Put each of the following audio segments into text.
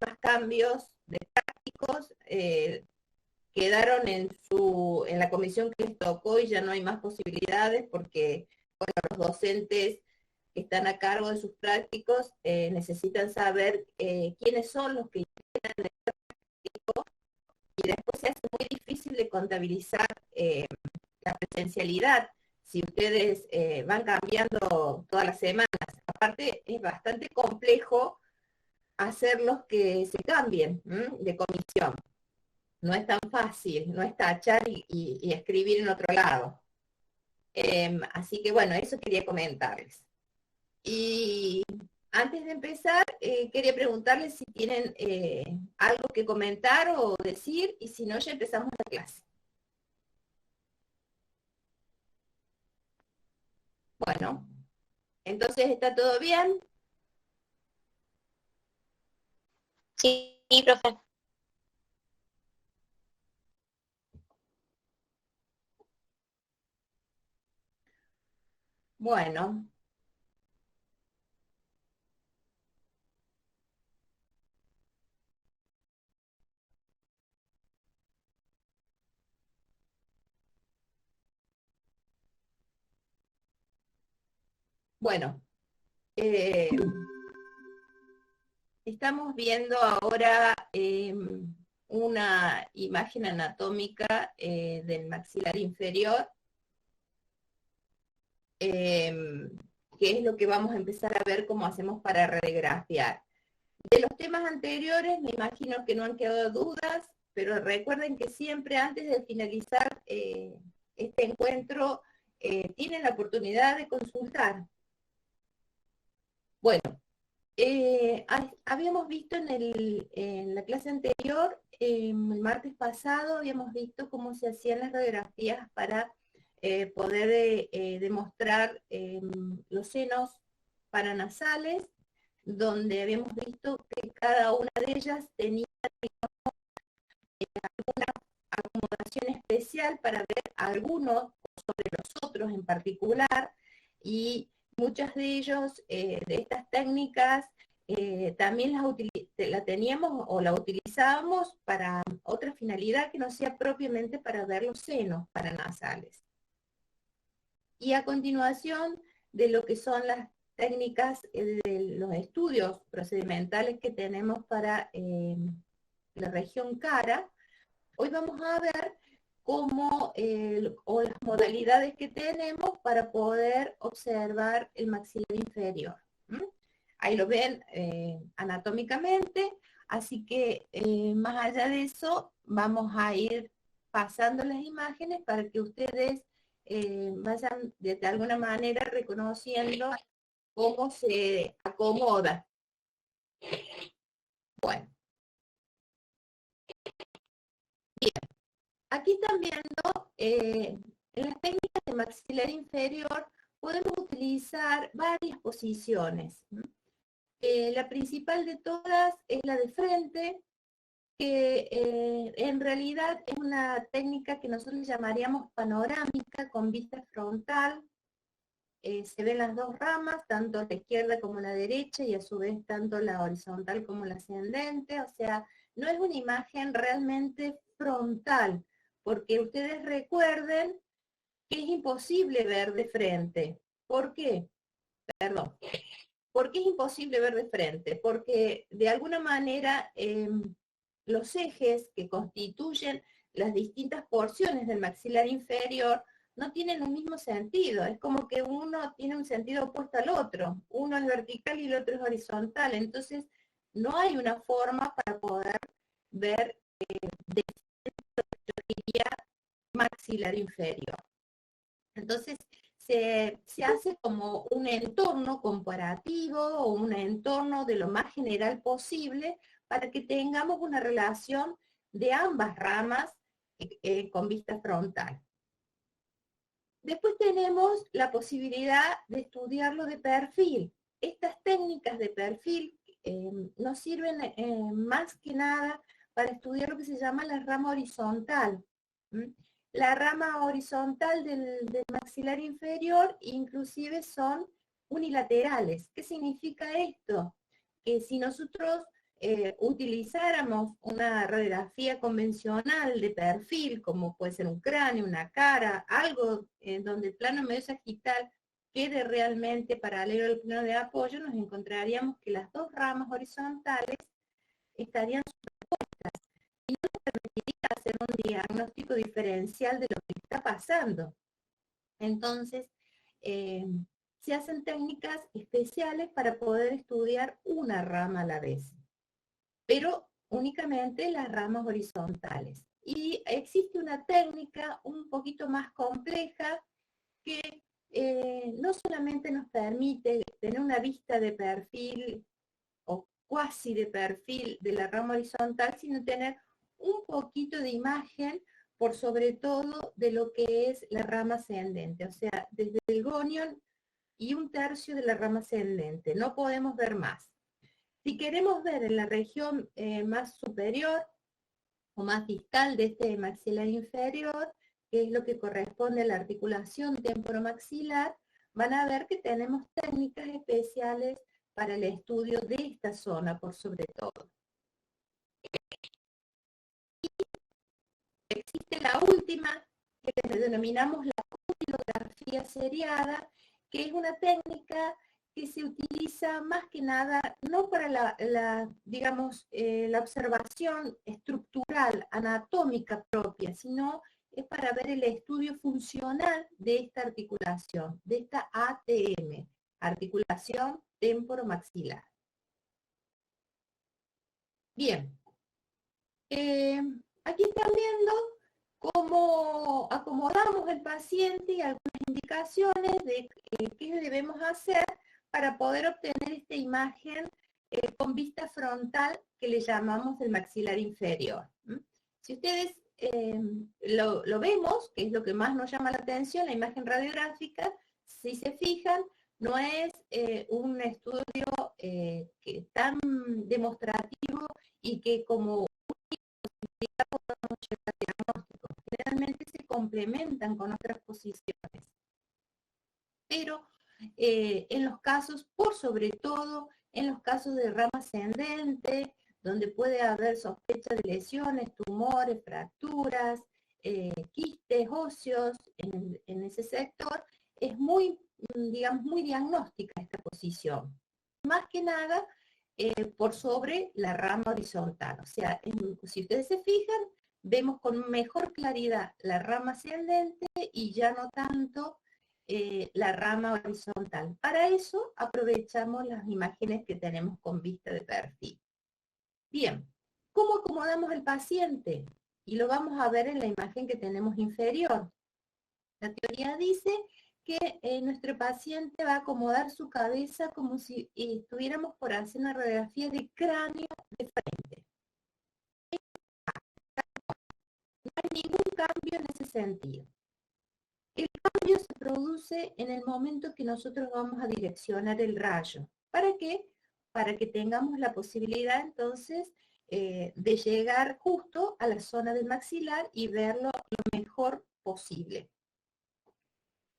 más cambios de prácticos, quedaron en la comisión que les tocó y ya no hay más posibilidades porque, bueno, los docentes que están a cargo de sus prácticos necesitan saber quiénes son los que llenan el práctico y después se hace muy difícil de contabilizar la presencialidad si ustedes van cambiando todas las semanas. Aparte, es bastante complejo hacerlos que se cambien de comisión. No es tan fácil, no es tachar y escribir en otro lado. Así que bueno, eso quería comentarles. Y antes de empezar, quería preguntarles si tienen algo que comentar o decir, y si no, ya empezamos la clase. Bueno, entonces, ¿está todo bien? Sí, profe. Bueno. Bueno, estamos viendo ahora una imagen anatómica del maxilar inferior, que es lo que vamos a empezar a ver cómo hacemos para radiografiar. De los temas anteriores, me imagino que no han quedado dudas, pero recuerden que siempre antes de finalizar este encuentro, tienen la oportunidad de consultar. Bueno, habíamos visto en la clase anterior, el martes pasado, habíamos visto cómo se hacían las radiografías para poder demostrar los senos paranasales, donde habíamos visto que cada una de ellas tenía una acomodación especial para ver algunos sobre los otros en particular, y muchas de ellos, de estas técnicas, también la teníamos o la utilizábamos para otra finalidad que no sea propiamente para ver los senos paranasales. Y a continuación de lo que son las técnicas de los estudios procedimentales que tenemos para la región cara, hoy vamos a ver cómo, o las modalidades que tenemos para poder observar el maxilar inferior. Ahí lo ven anatómicamente, así que más allá de eso, vamos a ir pasando las imágenes para que ustedes vayan de alguna manera reconociendo cómo se acomoda. Bueno, bien. Aquí están viendo, en las técnicas de maxilar inferior podemos utilizar varias posiciones. La principal de todas es la de frente, que en realidad es una técnica que nosotros llamaríamos panorámica con vista frontal. Se ven las dos ramas, tanto la izquierda como la derecha, y a su vez tanto la horizontal como la ascendente. O sea, no es una imagen realmente frontal, porque ustedes recuerden que es imposible ver de frente. ¿Por qué? Perdón. ¿Por qué es imposible ver de frente? Porque de alguna manera los ejes que constituyen las distintas porciones del maxilar inferior no tienen un mismo sentido. Es como que uno tiene un sentido opuesto al otro. Uno es vertical y el otro es horizontal. Entonces, no hay una forma para poder ver de maxilar inferior. Entonces, se hace como un entorno comparativo o un entorno de lo más general posible para que tengamos una relación de ambas ramas con vista frontal. Después tenemos la posibilidad de estudiarlo de perfil. Estas técnicas de perfil nos sirven más que nada para estudiar lo que se llama la rama horizontal. La rama horizontal del maxilar inferior inclusive son unilaterales. ¿Qué significa esto? Que si nosotros utilizáramos una radiografía convencional de perfil, como puede ser un cráneo, una cara, algo en donde el plano medio sagital quede realmente paralelo al plano de apoyo, nos encontraríamos que las dos ramas horizontales estarían superpuestas y no nos permitiría hacer un diagnóstico diferencial de lo que está pasando. Entonces, se hacen técnicas especiales para poder estudiar una rama a la vez, pero únicamente las ramas horizontales. Y existe una técnica un poquito más compleja que no solamente nos permite tener una vista de perfil o cuasi de perfil de la rama horizontal, sino tener un poquito de imagen por sobre todo de lo que es la rama ascendente, o sea, desde el gonion y un tercio de la rama ascendente. No podemos ver más. Si queremos ver en la región más superior o más distal de este maxilar inferior, que es lo que corresponde a la articulación temporomaxilar, van a ver que tenemos técnicas especiales para el estudio de esta zona por sobre todo. Y existe la última, que denominamos la capilografía seriada, que es una técnica que se utiliza más que nada, no para digamos, la observación estructural, anatómica propia, sino es para ver el estudio funcional de esta articulación, de esta ATM, articulación temporomaxilar. Bien, aquí están viendo cómo acomodamos el paciente y algunas indicaciones de qué debemos hacer para poder obtener esta imagen con vista frontal que le llamamos el maxilar inferior. Si ustedes lo vemos, que es lo que más nos llama la atención, la imagen radiográfica, si se fijan, no es un estudio que tan demostrativo y que como podemos llegar a diagnóstico. Generalmente se complementan con otras posiciones. Pero en los casos, por sobre todo, en los casos de rama ascendente, donde puede haber sospecha de lesiones, tumores, fracturas, quistes óseos en ese sector, es muy, digamos, muy diagnóstica esta posición. Más que nada, por sobre la rama horizontal. O sea, si ustedes se fijan, vemos con mejor claridad la rama ascendente y ya no tanto la rama horizontal. Para eso aprovechamos las imágenes que tenemos con vista de perfil. Bien, ¿cómo acomodamos el paciente? Y lo vamos a ver en la imagen que tenemos inferior. La teoría dice que nuestro paciente va a acomodar su cabeza como si estuviéramos por hacer una radiografía de cráneo de frente. No hay ningún cambio en ese sentido. El cambio se produce en el momento que nosotros vamos a direccionar el rayo. ¿Para qué? Para que tengamos la posibilidad entonces de llegar justo a la zona del maxilar y verlo lo mejor posible.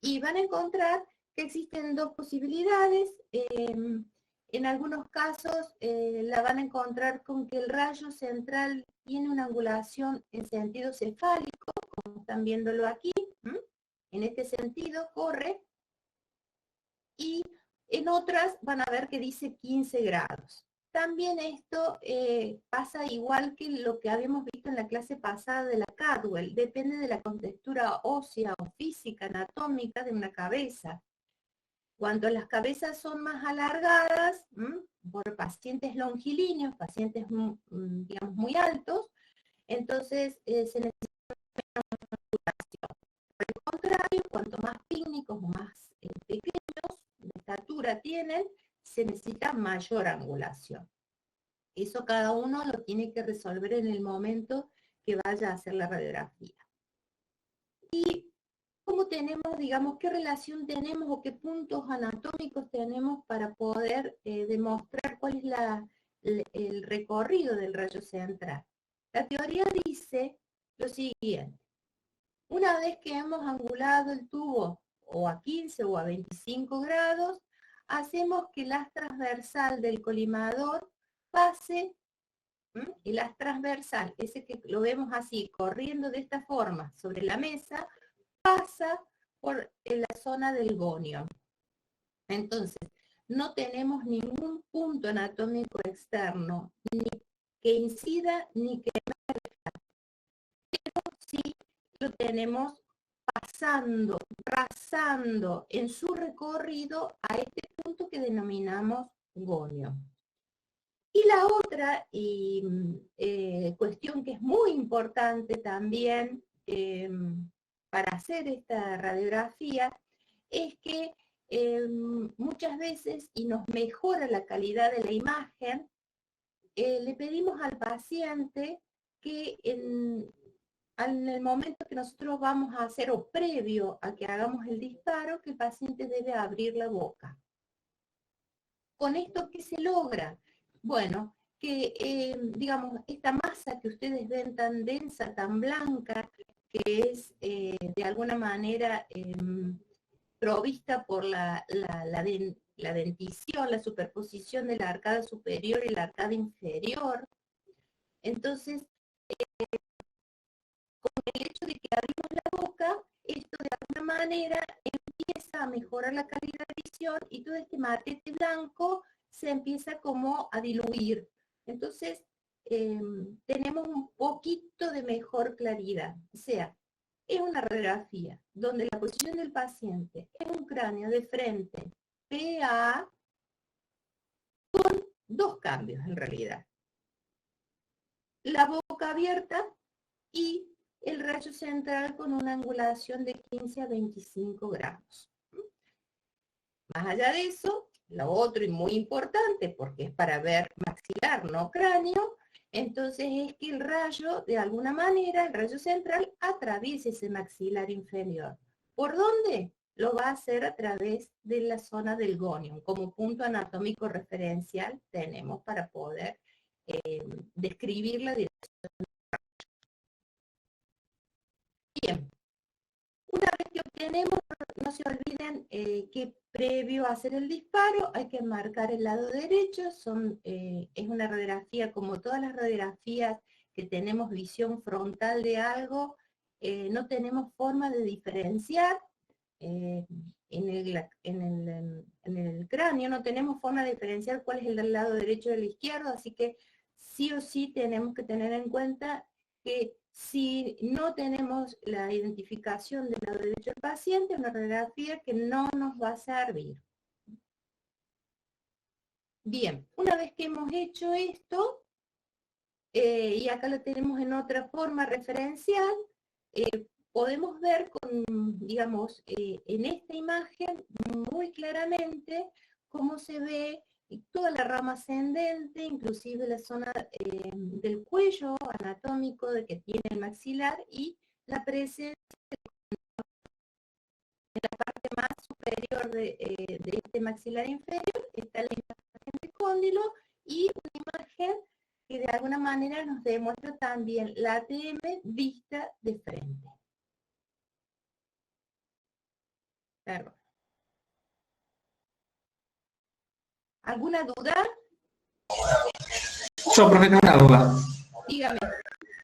Y van a encontrar que existen dos posibilidades. En algunos casos la van a encontrar con que el rayo central tiene una angulación en sentido cefálico, como están viéndolo aquí. En este sentido corre. Y en otras van a ver que dice 15 grados. También esto pasa igual que lo que habíamos visto en la clase pasada de la Cadwell. Depende de la contextura ósea o física, anatómica de una cabeza. Cuando las cabezas son más alargadas, por pacientes longilíneos, pacientes digamos muy altos, entonces se necesita una angulación. Por el contrario, cuanto más pícnicos o más pequeños de estatura tienen, se necesita mayor angulación. Eso cada uno lo tiene que resolver en el momento que vaya a hacer la radiografía. Y cómo tenemos, digamos, qué relación tenemos o qué puntos anatómicos tenemos para poder demostrar cuál es el recorrido del rayo central. La teoría dice lo siguiente. Una vez que hemos angulado el tubo o a 15 o a 25 grados, hacemos que el haz transversal del colimador pase Y la transversal, ese que lo vemos así, corriendo de esta forma sobre la mesa, pasa por la zona del gonio. Entonces, no tenemos ningún punto anatómico externo, ni que incida, ni que sí lo tenemos pasando, rasando en su recorrido a este punto que denominamos gonio. Y la otra cuestión que es muy importante también para hacer esta radiografía es que muchas veces, y nos mejora la calidad de la imagen, le pedimos al paciente que en el momento que nosotros vamos a hacer, o previo a que hagamos el disparo, que el paciente debe abrir la boca. ¿Con esto qué se logra? Bueno, que, digamos, esta masa que ustedes ven tan densa, tan blanca, que es de alguna manera provista por la dentición, la superposición de la arcada superior y la arcada inferior. Entonces, con el hecho de que abrimos la boca, esto de alguna manera empieza a mejorar la calidad de visión y todo este matete blanco se empieza como a diluir. Entonces, tenemos un poquito de mejor claridad. O sea, es una radiografía donde la posición del paciente es un cráneo de frente PA con dos cambios en realidad. La boca abierta y el rayo central con una angulación de 15 a 25 grados. Más allá de eso, lo otro y muy importante, porque es para ver maxilar, no cráneo, entonces es que el rayo, de alguna manera, el rayo central atraviese ese maxilar inferior. ¿Por dónde? Lo va a hacer a través de la zona del gonium. Como punto anatómico referencial tenemos para poder describir la dirección del rayo. Bien. Una vez que obtenemos, no se olviden que previo a hacer el disparo hay que marcar el lado derecho. Es una radiografía, como todas las radiografías que tenemos visión frontal de algo, no tenemos forma de diferenciar. En el cráneo no tenemos forma de diferenciar cuál es el lado derecho o el izquierdo, así que sí o sí tenemos que tener en cuenta que si no tenemos la identificación del lado derecho del paciente, es una radiografía que no nos va a servir. Bien, una vez que hemos hecho esto, y acá lo tenemos en otra forma referencial, podemos ver digamos, en esta imagen muy claramente cómo se ve toda la rama ascendente, inclusive la zona del cuello anatómico de que tiene el maxilar y la presencia en la parte más superior de este maxilar inferior está la imagen de cóndilo y una imagen que de alguna manera nos demuestra también la ATM vista de frente. Perdón. ¿Alguna duda? Yo, profe, tengo una duda. Dígame.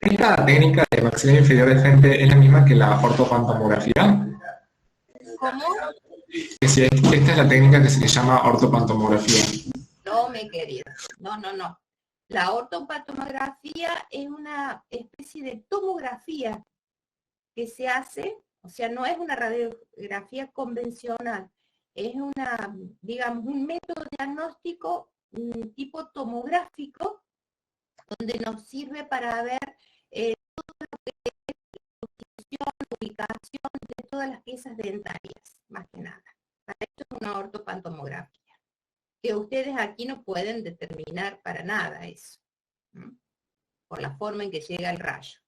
¿Esta técnica de maxilar inferior de frente es la misma que la ortopantomografía? ¿Cómo? Que si esta es la técnica que se le llama ortopantomografía. No, mi querida. No. La ortopantomografía es una especie de tomografía que se hace, o sea, no es una radiografía convencional, es digamos, un método diagnóstico tipo tomográfico, donde nos sirve para ver todo lo que es la posición, ubicación de todas las piezas dentarias, más que nada. Para esto es una ortopantomografía, que ustedes aquí no pueden determinar para nada eso, ¿no? Por la forma en que llega el rayo.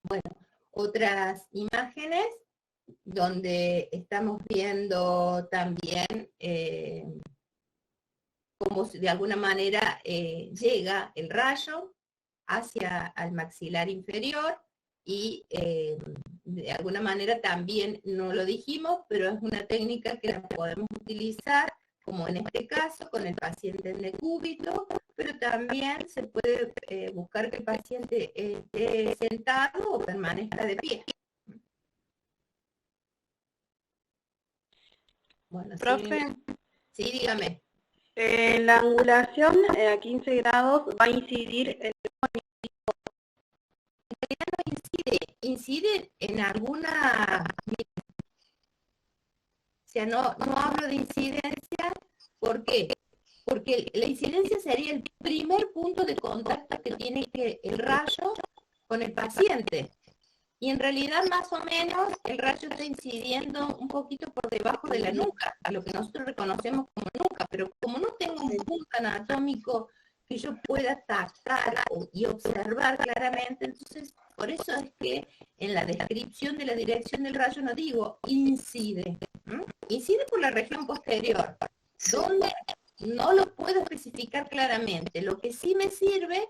Bueno, otras imágenes donde estamos viendo también cómo de alguna manera llega el rayo hacia el maxilar inferior y de alguna manera también, no lo dijimos, pero es una técnica que la podemos utilizar como en este caso, con el paciente en decúbito, pero también se puede buscar que el paciente esté sentado o permanezca de pie. Bueno, Profe, sí, dígame. la angulación a 15 grados va a incidir en... Incide en alguna... O sea, no hablo de incidencia, ¿por qué? Porque la incidencia sería el primer punto de contacto que tiene el rayo con el paciente. Y en realidad, más o menos, el rayo está incidiendo un poquito por debajo de la nuca, a lo que nosotros reconocemos como nuca, pero como no tengo un punto anatómico que yo pueda tactar y observar claramente, entonces, por eso es que en la descripción de la dirección del rayo no digo incide. Incide por la región posterior, donde no lo puedo especificar claramente. Lo que sí me sirve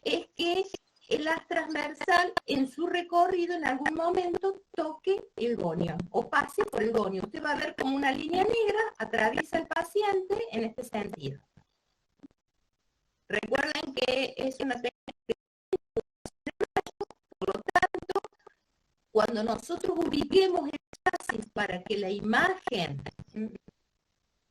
es que el haz transversal en su recorrido en algún momento toque el gonio o pase por el gonio. Usted va a ver como una línea negra atraviesa al paciente en este sentido. Recuerden que es una técnica, por lo tanto, cuando nosotros ubiquemos el chasis para que la imagen,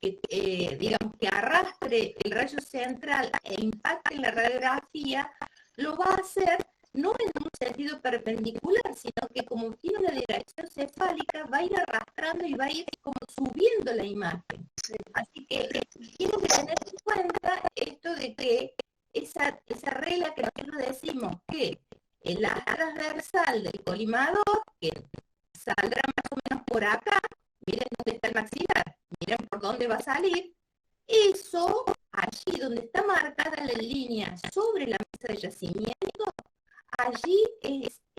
digamos, que arrastre el rayo central e impacte en la radiografía, lo va a hacer no en un sentido perpendicular, sino que como tiene una dirección cefálica, va a ir arrastrando y va a ir como subiendo la imagen. Así que tienen que tener en cuenta esto de que esa regla que nosotros decimos, que el haz transversal del colimador, que saldrá más o menos por acá, miren dónde está el maxilar, miren por dónde va a salir, eso, allí donde está marcada la línea sobre la mesa de yacimiento, allí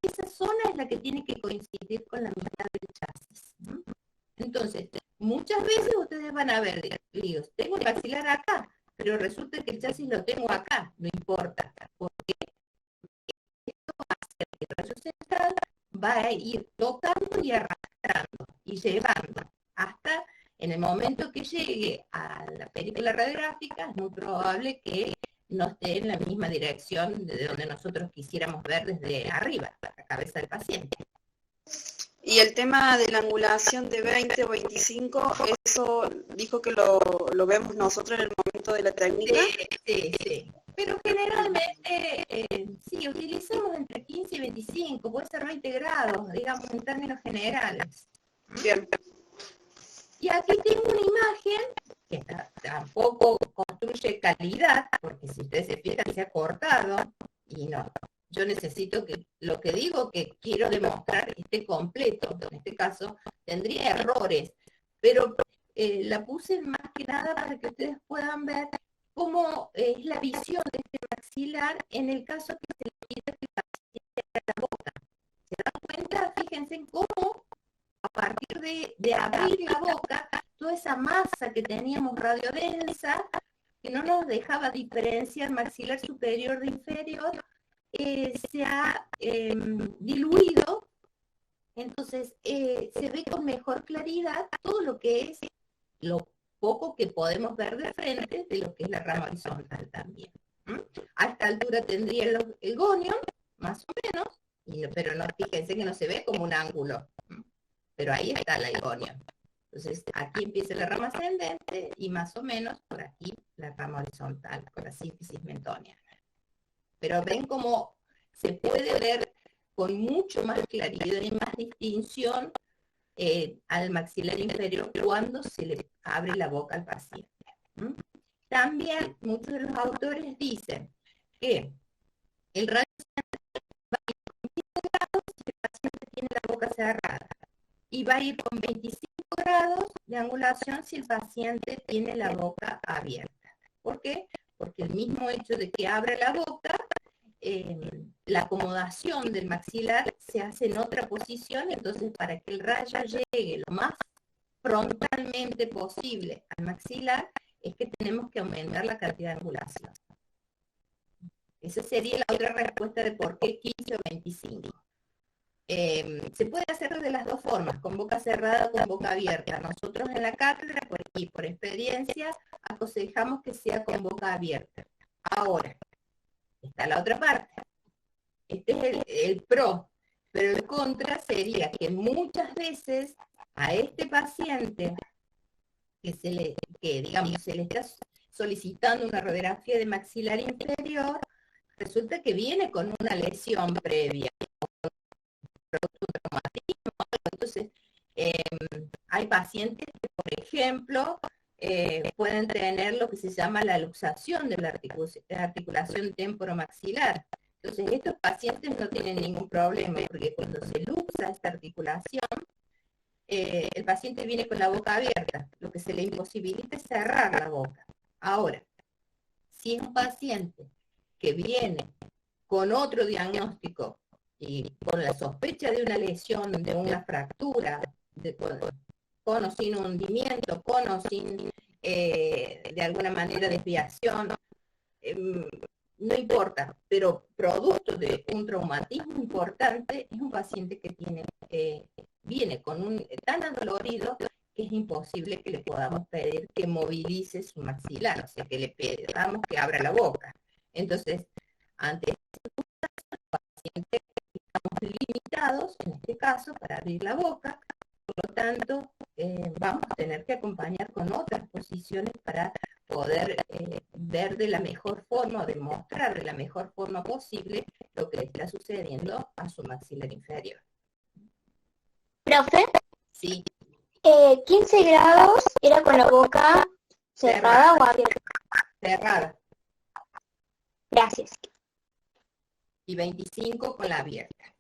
esa zona es la que tiene que coincidir con la mitad del chasis. Entonces, muchas veces ustedes van a ver, digo, tengo el maxilar acá, pero resulta que el chasis lo tengo acá, no importa, porque esto va a hacer que el rayo central va a ir tocando y arrastrando y llevando hasta en el momento que llegue a la película radiográfica, es muy probable que no esté en la misma dirección de donde nosotros quisiéramos ver desde arriba, la cabeza del paciente. Y el tema de la angulación de 20 o 25, eso dijo que lo vemos nosotros en el momento de la técnica. Sí. Pero generalmente, sí, utilizamos entre 15 y 25, puede ser 20 grados, digamos, en términos generales. Bien. Y aquí tengo una imagen que tampoco construye calidad, porque si ustedes se fijan se ha cortado, y no, yo necesito que lo que digo que quiero demostrar que esté completo, en este caso tendría errores, pero la puse más que nada para que ustedes puedan ver cómo es la visión de este maxilar en el caso que se le pide que el paciente abra la boca. ¿Se dan cuenta? Fíjense en cómo a partir de abrir la boca, toda esa masa que teníamos radiodensa, que no nos dejaba diferenciar maxilar superior de inferior, se ha diluido, entonces se ve con mejor claridad todo lo que es lo poco que podemos ver de frente de lo que es la rama horizontal también. A esta altura tendría el gonio, más o menos, pero no, fíjense que no se ve como un ángulo. Pero ahí está la igonia. Entonces, aquí empieza la rama ascendente y más o menos por aquí la rama horizontal, con la síntesis mentoniana. Pero ven cómo se puede ver con mucho más claridad y más distinción al maxilar inferior cuando se le abre la boca al paciente. También muchos de los autores dicen que el rayo va a ir con 15 grados si el paciente tiene la boca cerrada, y va a ir con 25 grados de angulación si el paciente tiene la boca abierta. ¿Por qué? Porque el mismo hecho de que abra la boca, la acomodación del maxilar se hace en otra posición, entonces para que el rayo llegue lo más frontalmente posible al maxilar, es que tenemos que aumentar la cantidad de angulación. Esa sería la otra respuesta de por qué 15 o 25. Se puede hacer de las dos formas, con boca cerrada o con boca abierta. Nosotros en la cátedra, por aquí, por experiencia, aconsejamos que sea con boca abierta. Ahora, está la otra parte. Este es el pro, pero el contra sería que muchas veces a este paciente digamos, se le está solicitando una radiografía de maxilar inferior, resulta que viene con una lesión previa, entonces hay pacientes que, por ejemplo, pueden tener lo que se llama la luxación de la articulación temporomaxilar. Entonces, estos pacientes no tienen ningún problema, porque cuando se luxa esta articulación, el paciente viene con la boca abierta, lo que se le imposibilita es cerrar la boca. Ahora, si es un paciente que viene con otro diagnóstico y con la sospecha de una lesión, de una fractura, con o sin hundimiento, con o sin, de alguna manera, desviación, no importa, pero producto de un traumatismo importante, es un paciente que viene con un tan adolorido que es imposible que le podamos pedir que movilice su maxilar, o sea, que le pedamos que abra la boca. Entonces, ante pacientes estamos limitados, en este caso, para abrir la boca, por lo tanto, vamos a tener que acompañar con otras posiciones para poder ver de la mejor forma, o demostrar de la mejor forma posible lo que le está sucediendo a su maxilar inferior. Profe, Sí, 15 grados era con la boca cerrada o abierta. cerrada, Gracias. y 25 con la abierta.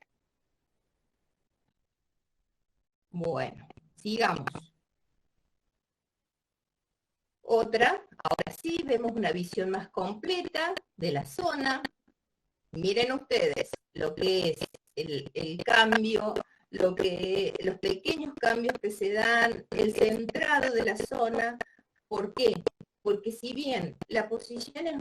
Bueno, sigamos. Otra, ahora sí, vemos una visión más completa de la zona. Miren ustedes lo que es el cambio, los pequeños cambios que se dan, el centrado de la zona. ¿Por qué? Porque si bien la posición es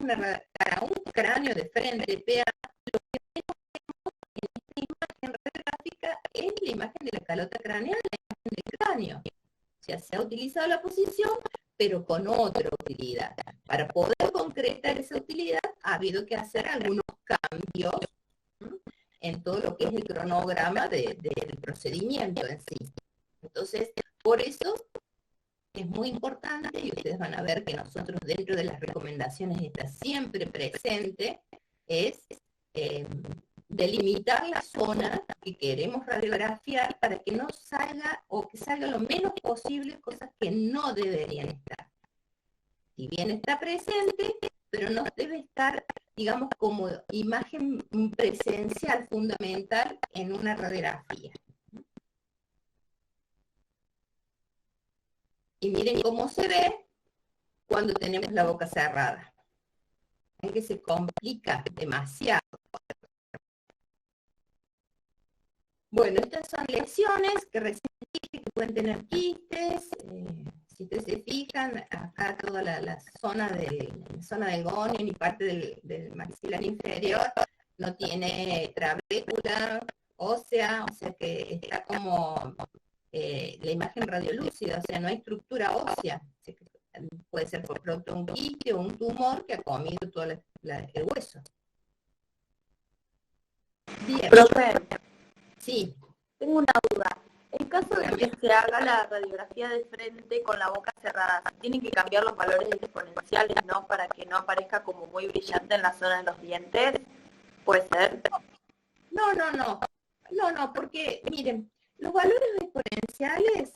para un cráneo de frente, vean, lo que vemos en esta imagen radiográfica es la imagen de la calota craneal, la imagen del cráneo. O sea, se ha utilizado la posición, pero con otra utilidad. Para poder concretar esa utilidad, ha habido que hacer algunos cambios en todo lo que es el cronograma del procedimiento en sí. Entonces, por eso es muy importante, y ustedes van a ver que nosotros dentro de las recomendaciones está siempre presente, es delimitar la zona que queremos radiografiar para que no salga, o que salga lo menos posible, cosas que no deberían estar. Si bien está presente, pero no debe estar, digamos, como imagen presencial fundamental en una radiografía. Y miren cómo se ve cuando tenemos la boca cerrada. Es que se complica demasiado. Bueno, estas son lesiones que recién dije que pueden tener quistes. Si ustedes se fijan, acá toda la zona del gonio y parte del maxilar inferior no tiene trabécula ósea, o sea que está como la imagen radiolúcida, o sea, no hay estructura ósea. O sea, que puede ser por producto de un quiste o un tumor que ha comido todo el hueso. Bien. Profe, Sí. tengo una duda. En caso de que se haga la radiografía de frente con la boca cerrada, tienen que cambiar los valores exponenciales, ¿no? Para que no aparezca como muy brillante en la zona de los dientes. ¿Puede ser? No, porque miren, los valores exponenciales,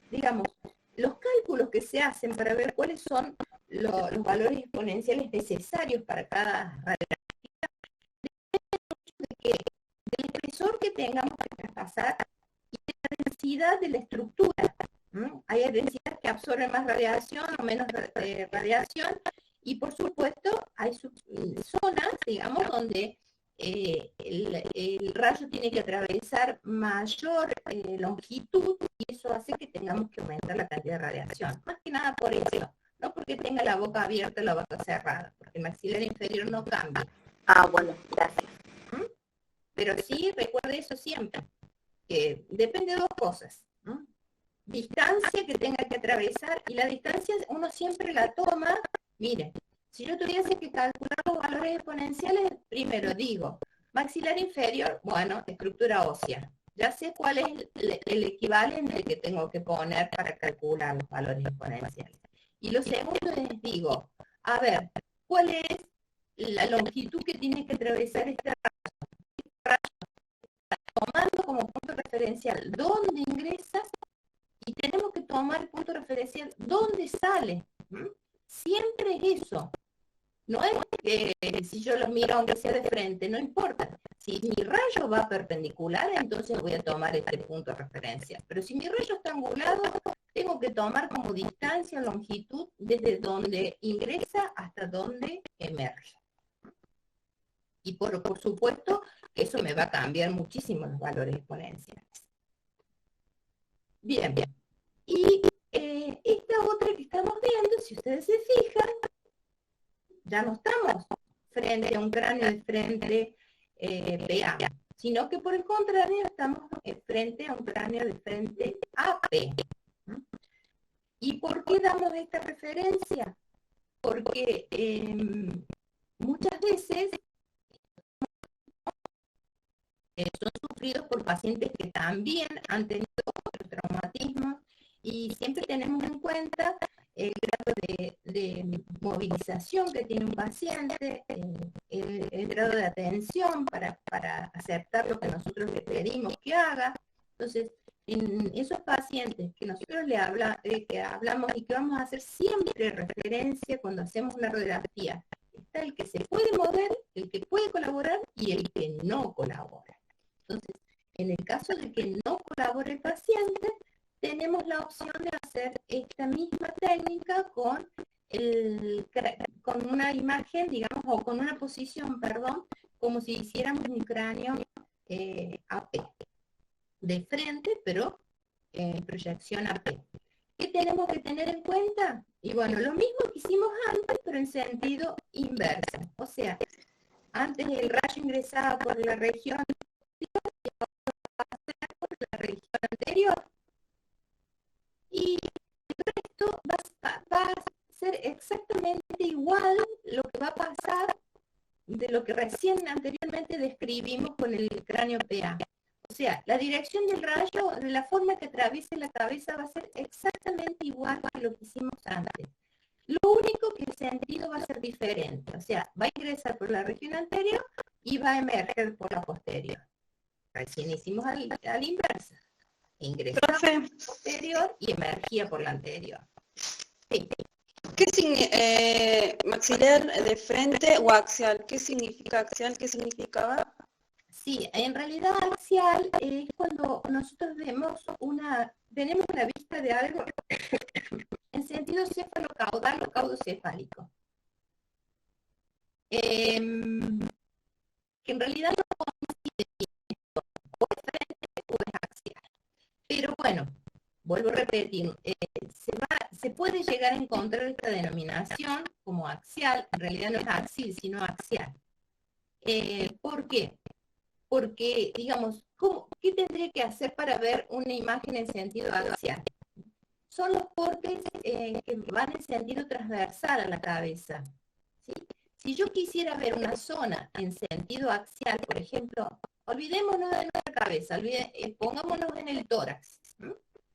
digamos, los cálculos que se hacen para ver cuáles son los valores exponenciales necesarios para cada radiografía, depende mucho del espesor que tengamos que traspasar y de la densidad de la estructura. Hay densidades que absorben más radiación o menos radiación, y por supuesto hay zonas, digamos, donde el rayo tiene que atravesar mayor longitud, y eso hace que tengamos que aumentar la cantidad de radiación. Más que nada por eso, no porque tenga la boca abierta o la boca cerrada, porque el maxilar inferior no cambia. Ah, bueno, gracias. pero sí recuerde eso siempre, que depende de dos cosas, ¿no? Distancia que tenga que atravesar, y la distancia uno siempre la toma, mire, si yo tuviese que calcular los valores exponenciales, primero digo, maxilar inferior, bueno, estructura ósea. Ya sé cuál es el equivalente que tengo que poner para calcular los valores exponenciales. Y lo segundo es, digo, a ver, ¿cuál es la longitud que tiene que atravesar este rayo? Tomando como punto referencial dónde ingresa, y tenemos que tomar el punto referencial dónde sale. Siempre es eso. No es que si yo lo miro aunque sea de frente, no importa. Si mi rayo va perpendicular, entonces voy a tomar este punto de referencia. Pero si mi rayo está angulado, tengo que tomar como distancia, longitud, desde donde ingresa hasta donde emerge. Y por supuesto, eso me va a cambiar muchísimo los valores exponenciales. Bien, bien. Y esta otra que estamos viendo, si ustedes se fijan, ya no estamos frente a un cráneo de frente PA, sino que por el contrario estamos frente a un cráneo de frente AP. ¿Y por qué damos esta referencia? Porque muchas veces son sufridos por pacientes que también han tenido otros traumatismos, y siempre tenemos en cuenta el grado de movilización que tiene un paciente, el grado de atención para aceptar lo que nosotros le pedimos que haga. Entonces, en esos pacientes que nosotros que hablamos y que vamos a hacer siempre referencia cuando hacemos una radiografía, está el que se puede mover, el que puede colaborar y el que no colabora. Entonces, en el caso de que no colabore el paciente, tenemos la opción de hacer esta misma técnica con una imagen, digamos, o con una posición, perdón, como si hiciéramos un cráneo AP, de frente, pero en proyección AP. ¿Qué tenemos que tener en cuenta? Y bueno, lo mismo que hicimos antes, pero en sentido inverso. O sea, antes el rayo ingresaba por la región anterior, y esto va a ser exactamente igual lo que va a pasar de lo que recién anteriormente describimos con el cráneo PA. O sea, la dirección del rayo, de la forma que atraviese la cabeza, va a ser exactamente igual que lo que hicimos antes. Lo único que el sentido va a ser diferente. O sea, va a ingresar por la región anterior y va a emerger por la posterior. Recién hicimos a la inversa. Ingresaba por la posterior y emergía por la anterior. Sí. ¿Qué maxilar de frente o axial? ¿Qué significa axial? ¿Qué significaba? Sí, en realidad axial es cuando nosotros tenemos una vista de algo en sentido céfalo-caudal o caudocefálico. Que en realidad no coincide o es frente o es axial. Pero bueno, vuelvo a repetir, se puede llegar a encontrar esta denominación como axial. En realidad no es axil, sino axial. ¿Por qué? Porque, digamos, ¿qué tendría que hacer para ver una imagen en sentido axial? Son los cortes que van en sentido transversal a la cabeza, ¿sí? Si yo quisiera ver una zona en sentido axial, por ejemplo, olvidémonos de nuestra cabeza, pongámonos en el tórax.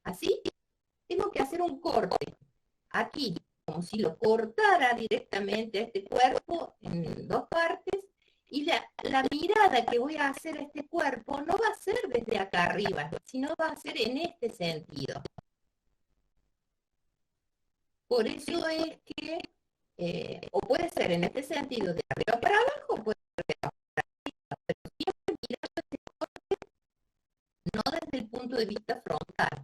Así, tengo que hacer un corte aquí, como si lo cortara directamente a este cuerpo en dos partes, y la mirada que voy a hacer a este cuerpo no va a ser desde acá arriba, sino va a ser en este sentido. Por eso es que, o puede ser en este sentido de arriba para abajo, o puede ser de abajo para arriba, pero siempre mirando este corte, no desde el punto de vista frontal.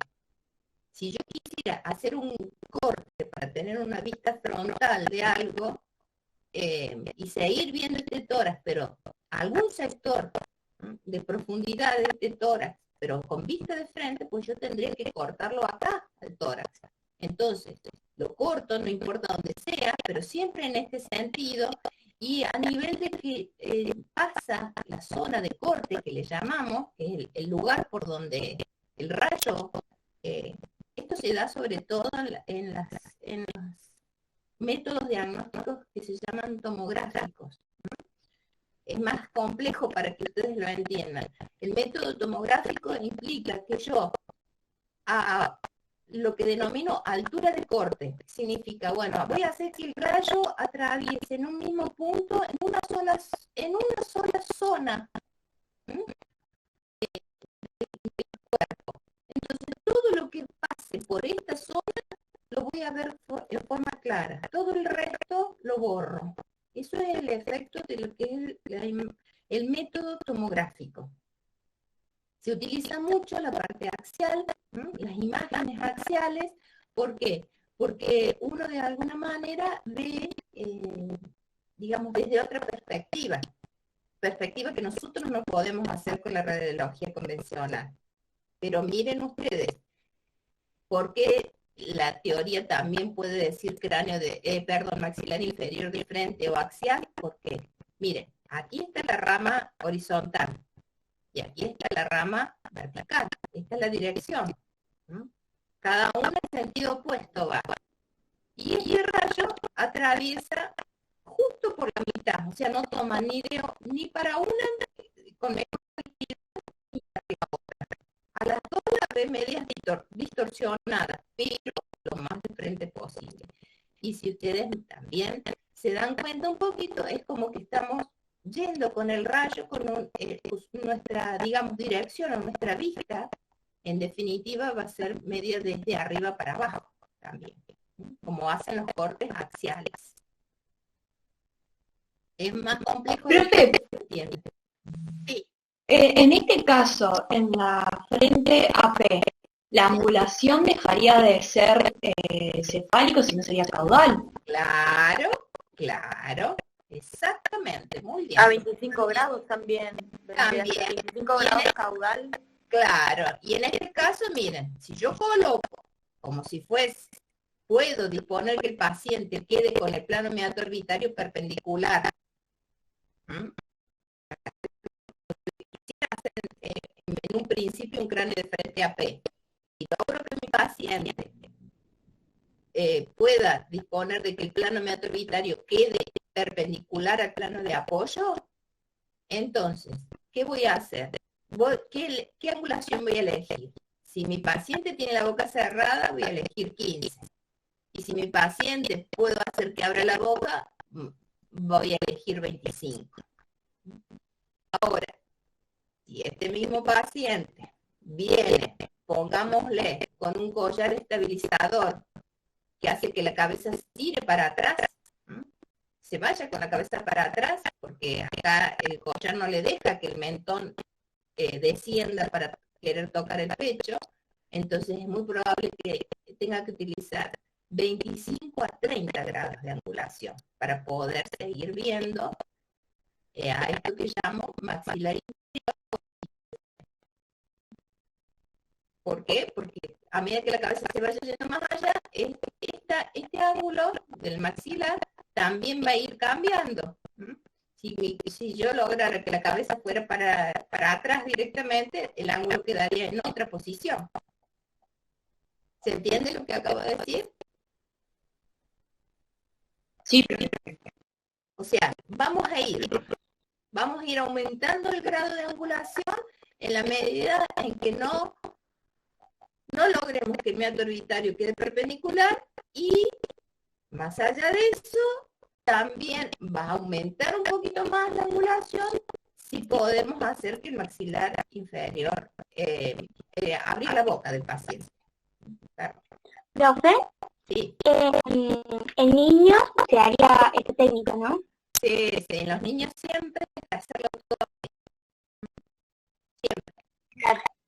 Si yo quisiera hacer un corte para tener una vista frontal de algo, y seguir viendo este tórax, pero algún sector de profundidad de este tórax, pero con vista de frente, pues yo tendría que cortarlo acá, al tórax. Entonces, lo corto, no importa dónde sea, pero siempre en este sentido, y a nivel de que pasa la zona de corte que le llamamos, que es el lugar por donde el rayo, esto se da sobre todo en los métodos diagnósticos que se llaman tomográficos. Es más complejo para que ustedes lo entiendan. El método tomográfico implica que yo a lo que denomino altura de corte, significa, bueno, voy a hacer que el rayo atraviese en un mismo punto, en una sola zona. Entonces, todo lo que pase por esta zona lo voy a ver en forma clara. Todo el resto lo borro. Eso es el efecto de lo que es el método tomográfico. Se utiliza mucho la parte axial, las imágenes axiales. ¿Por qué? Porque uno de alguna manera ve, digamos, desde otra perspectiva que nosotros no podemos hacer con la radiología convencional. Pero miren ustedes, porque la teoría también puede decir maxilar inferior de frente o axial, porque miren, aquí está la rama horizontal y aquí está la rama vertical. Esta es la dirección. Cada uno en sentido opuesto va. Y este rayo atraviesa justo por la mitad, o sea, no toma ni para una con menos ni para la otra. A las dos las ve medias distorsionadas, pero lo más de frente posible. Y si ustedes también se dan cuenta un poquito, es como que estamos yendo con el rayo, con nuestra, digamos, dirección o nuestra vista, en definitiva va a ser media desde arriba para abajo también, como hacen los cortes axiales. Es más complejo de lo que se entiende. Sí. En este caso, en la frente AP, ¿la angulación dejaría de ser cefálico si no sería caudal? Claro, exactamente, muy bien. A 25 grados también. También. 25 grados caudal. Claro, y en este caso, miren, si yo coloco como si fuese, puedo disponer que el paciente quede con el plano meato-orbitario perpendicular. En un principio un cráneo de frente AP. Y logro que mi paciente pueda disponer de que el plano meato-orbitario quede perpendicular al plano de apoyo, entonces, ¿qué voy a hacer? ¿Qué angulación voy a elegir? Si mi paciente tiene la boca cerrada, voy a elegir 15. Y si mi paciente puedo hacer que abra la boca, voy a elegir 25. Ahora, si este mismo paciente viene, pongámosle, con un collar estabilizador que hace que la cabeza se tire para atrás, se vaya con la cabeza para atrás, porque acá el collar no le deja que el mentón descienda para querer tocar el pecho, entonces es muy probable que tenga que utilizar 25 a 30 grados de angulación para poder seguir viendo a esto que llamo maxilar inferior. ¿Por qué? Porque a medida que la cabeza se vaya yendo más allá, este ángulo del maxilar también va a ir cambiando. Si yo lograra que la cabeza fuera para atrás directamente, el ángulo quedaría en otra posición. ¿Se entiende lo que acabo de decir? Sí. O sea, vamos a ir aumentando el grado de angulación en la medida en que no logremos que el meato orbitario quede perpendicular, y más allá de eso, también va a aumentar un poquito más la angulación si podemos hacer que el maxilar inferior, abrir la boca del paciente. Claro. Profe, Sí, en niños se haría esta técnica, ¿no? sí, en los niños siempre hay que hacerlo todo. Siempre.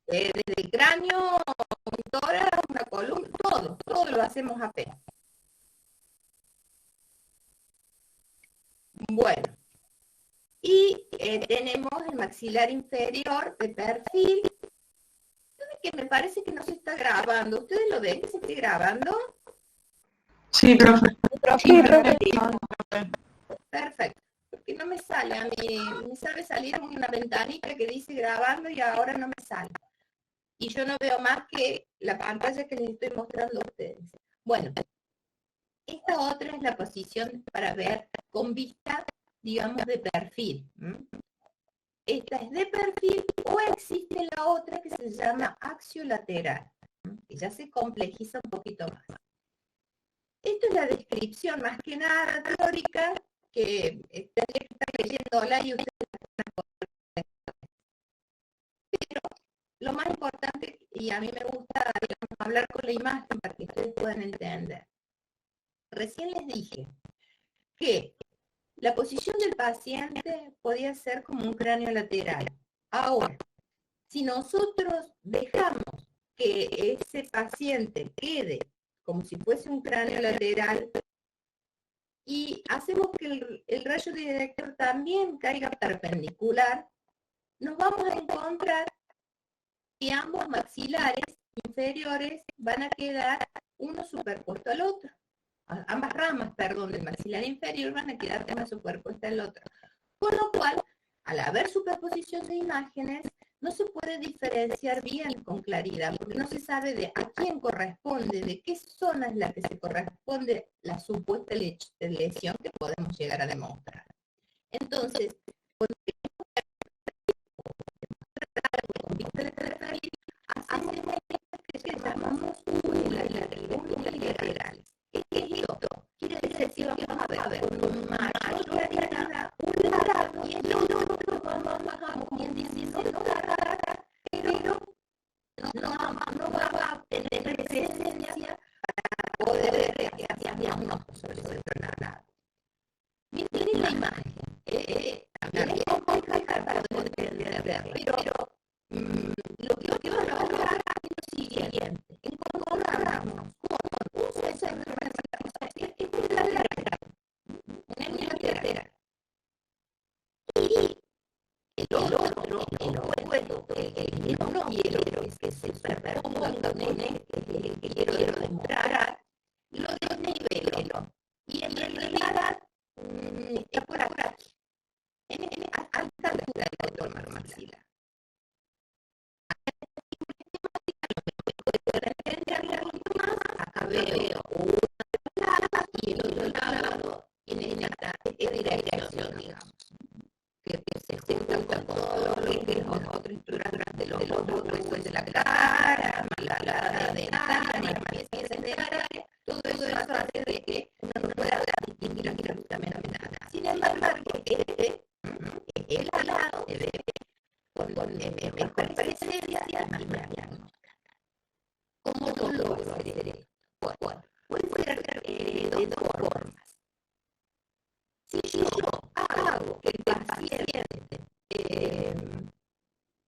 Desde el cráneo, un tórax, una columna, todo lo hacemos a P. Bueno, y tenemos el maxilar inferior de perfil, que me parece que no se está grabando. ¿Ustedes lo ven que se esté grabando? Sí, profe. Sí, profe. Perfecto. porque no me sale a mí, me sabe salir una ventanita que dice grabando y ahora no me sale. Y yo no veo más que la pantalla que les estoy mostrando a ustedes. Bueno, esta otra es la posición para ver con vista, digamos, de perfil. Esta es de perfil o existe la otra que se llama axiolateral, que ya se complejiza un poquito más. Esta es la descripción más que nada teórica que tendría que estar leyéndola y ustedes la pueden poder. Pero lo más importante, y a mí me gusta, digamos, hablar con la imagen para que ustedes puedan entender. Recién les dije que la posición del paciente podía ser como un cráneo lateral. Ahora, si nosotros dejamos que ese paciente quede como si fuese un cráneo lateral y hacemos que el rayo director también caiga perpendicular, nos vamos a encontrar que ambos maxilares inferiores van a quedar uno superpuesto al otro. Ambas ramas, perdón, del maxilar inferior van a quedar una superpuesta al otro. Con lo cual, al haber superposición de imágenes, no se puede diferenciar bien con claridad, porque no se sabe de a quién corresponde, de qué zona es la que se corresponde la supuesta lesión que podemos llegar a demostrar. Entonces, con vista hacemos que llamamos unilaterales. ¿Qué es esto? Quiere decir que vamos a ver con un mayor claridad un lado y el otro vamos bien diciendo no agarrar, pero no va a tener presencia para poder diagnóstico sobre ese lado. Miren la imagen. También es complicada para poder entenderla, pero lo que van a lograr es lo siguiente. Encontrarnos con un sensor de referencia unilateral. Y el otro, el opuesto, el que no quiero que se superponga con el que quiero demostrar, lo desnivelo. Y en realidad es por aquí, en alta altura del autómaro maxilar. Acá veo una lado y el otro lado en esta dirección, digamos, que se juntan con todo lo que es otra estructura del otro hueso de la cara, la dentaria, piezas de cara, todo eso hace de que uno no pueda distinguir absolutamente nada. Sin embargo, el lado debe con mejor presencia y más diagnóstica. ¿Cómo yo logro hacer esto? Bueno, puede ser de dos formas. Si yo hago que el paciente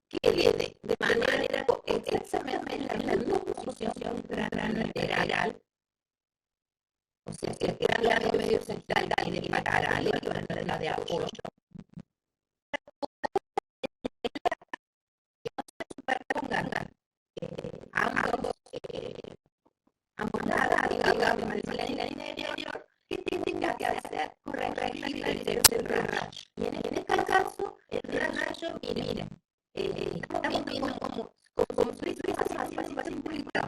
quede de manera exactamente en la misma posición lateral, o sea, que el cráneo medio central tiene que parar a la de apoyo, superpongan ambos lados, digamos, en el interior, que tienen que hacer corregir la dirección del rayo. Y en este caso, el rayo, miren, estamos viendo como fácil simplificar.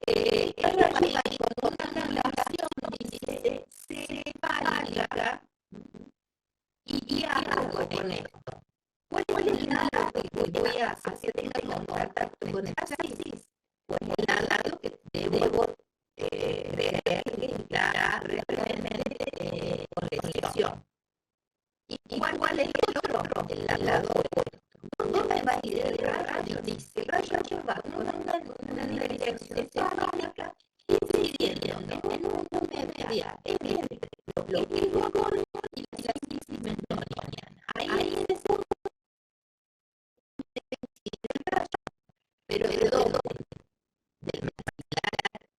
El rayo ahí con una angulación dice cefálica y algo con esto. ¿Cuál es el lado que voy a hacer en contacto con el abscisis? Pues el lado que debo creer que está realmente con lesión. ¿Y cuál es el otro? El lado opuesto. ¿Dónde va a ir el rayo? Dice, el rayo va con una dirección cefálica incidiendo en un media entre lo que es glucógeno y la abscisis mentoniana. Ahí es ese punto del rayo, pero de dónde?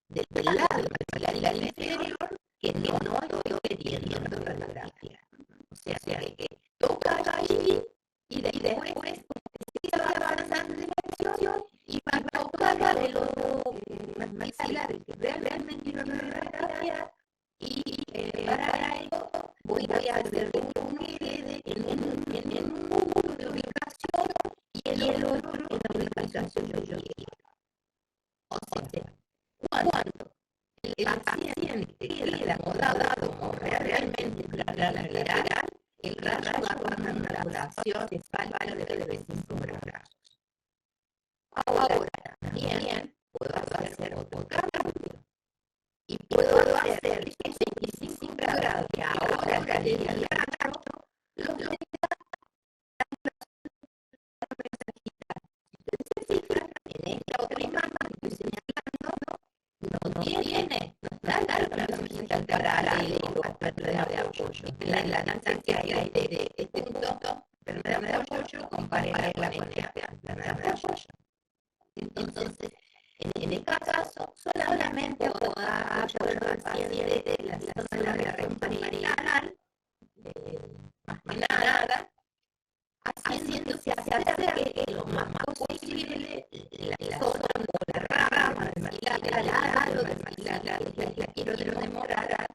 Del lado maxilar inferior que no estoy queriendo en radiografía. O sea que toca allí y después sigue avanzando en dirección y va a tocar el otro maxilar que realmente quiero radiografía y para eso voy a hacer un lateral, el rayo va con una angulación cefálica de 25 grados. Ahora también puedo hacer otro cambio y puedo hacer que 25 grados que ahora caería el rayo, los en esta otra imagen que estoy señalando, no está la velocidad paralelo a través de apoyo. La distancia que hay de este punto, de apoyo, compararla con la de apoyo. Entonces, en este caso, solamente puedo apoyar al paciente de la zona de la región perineal, más que nada, haciendo que se acerque lo más posible la zona o la rama del maxilar, al lado del maxilar, que quiero demorar,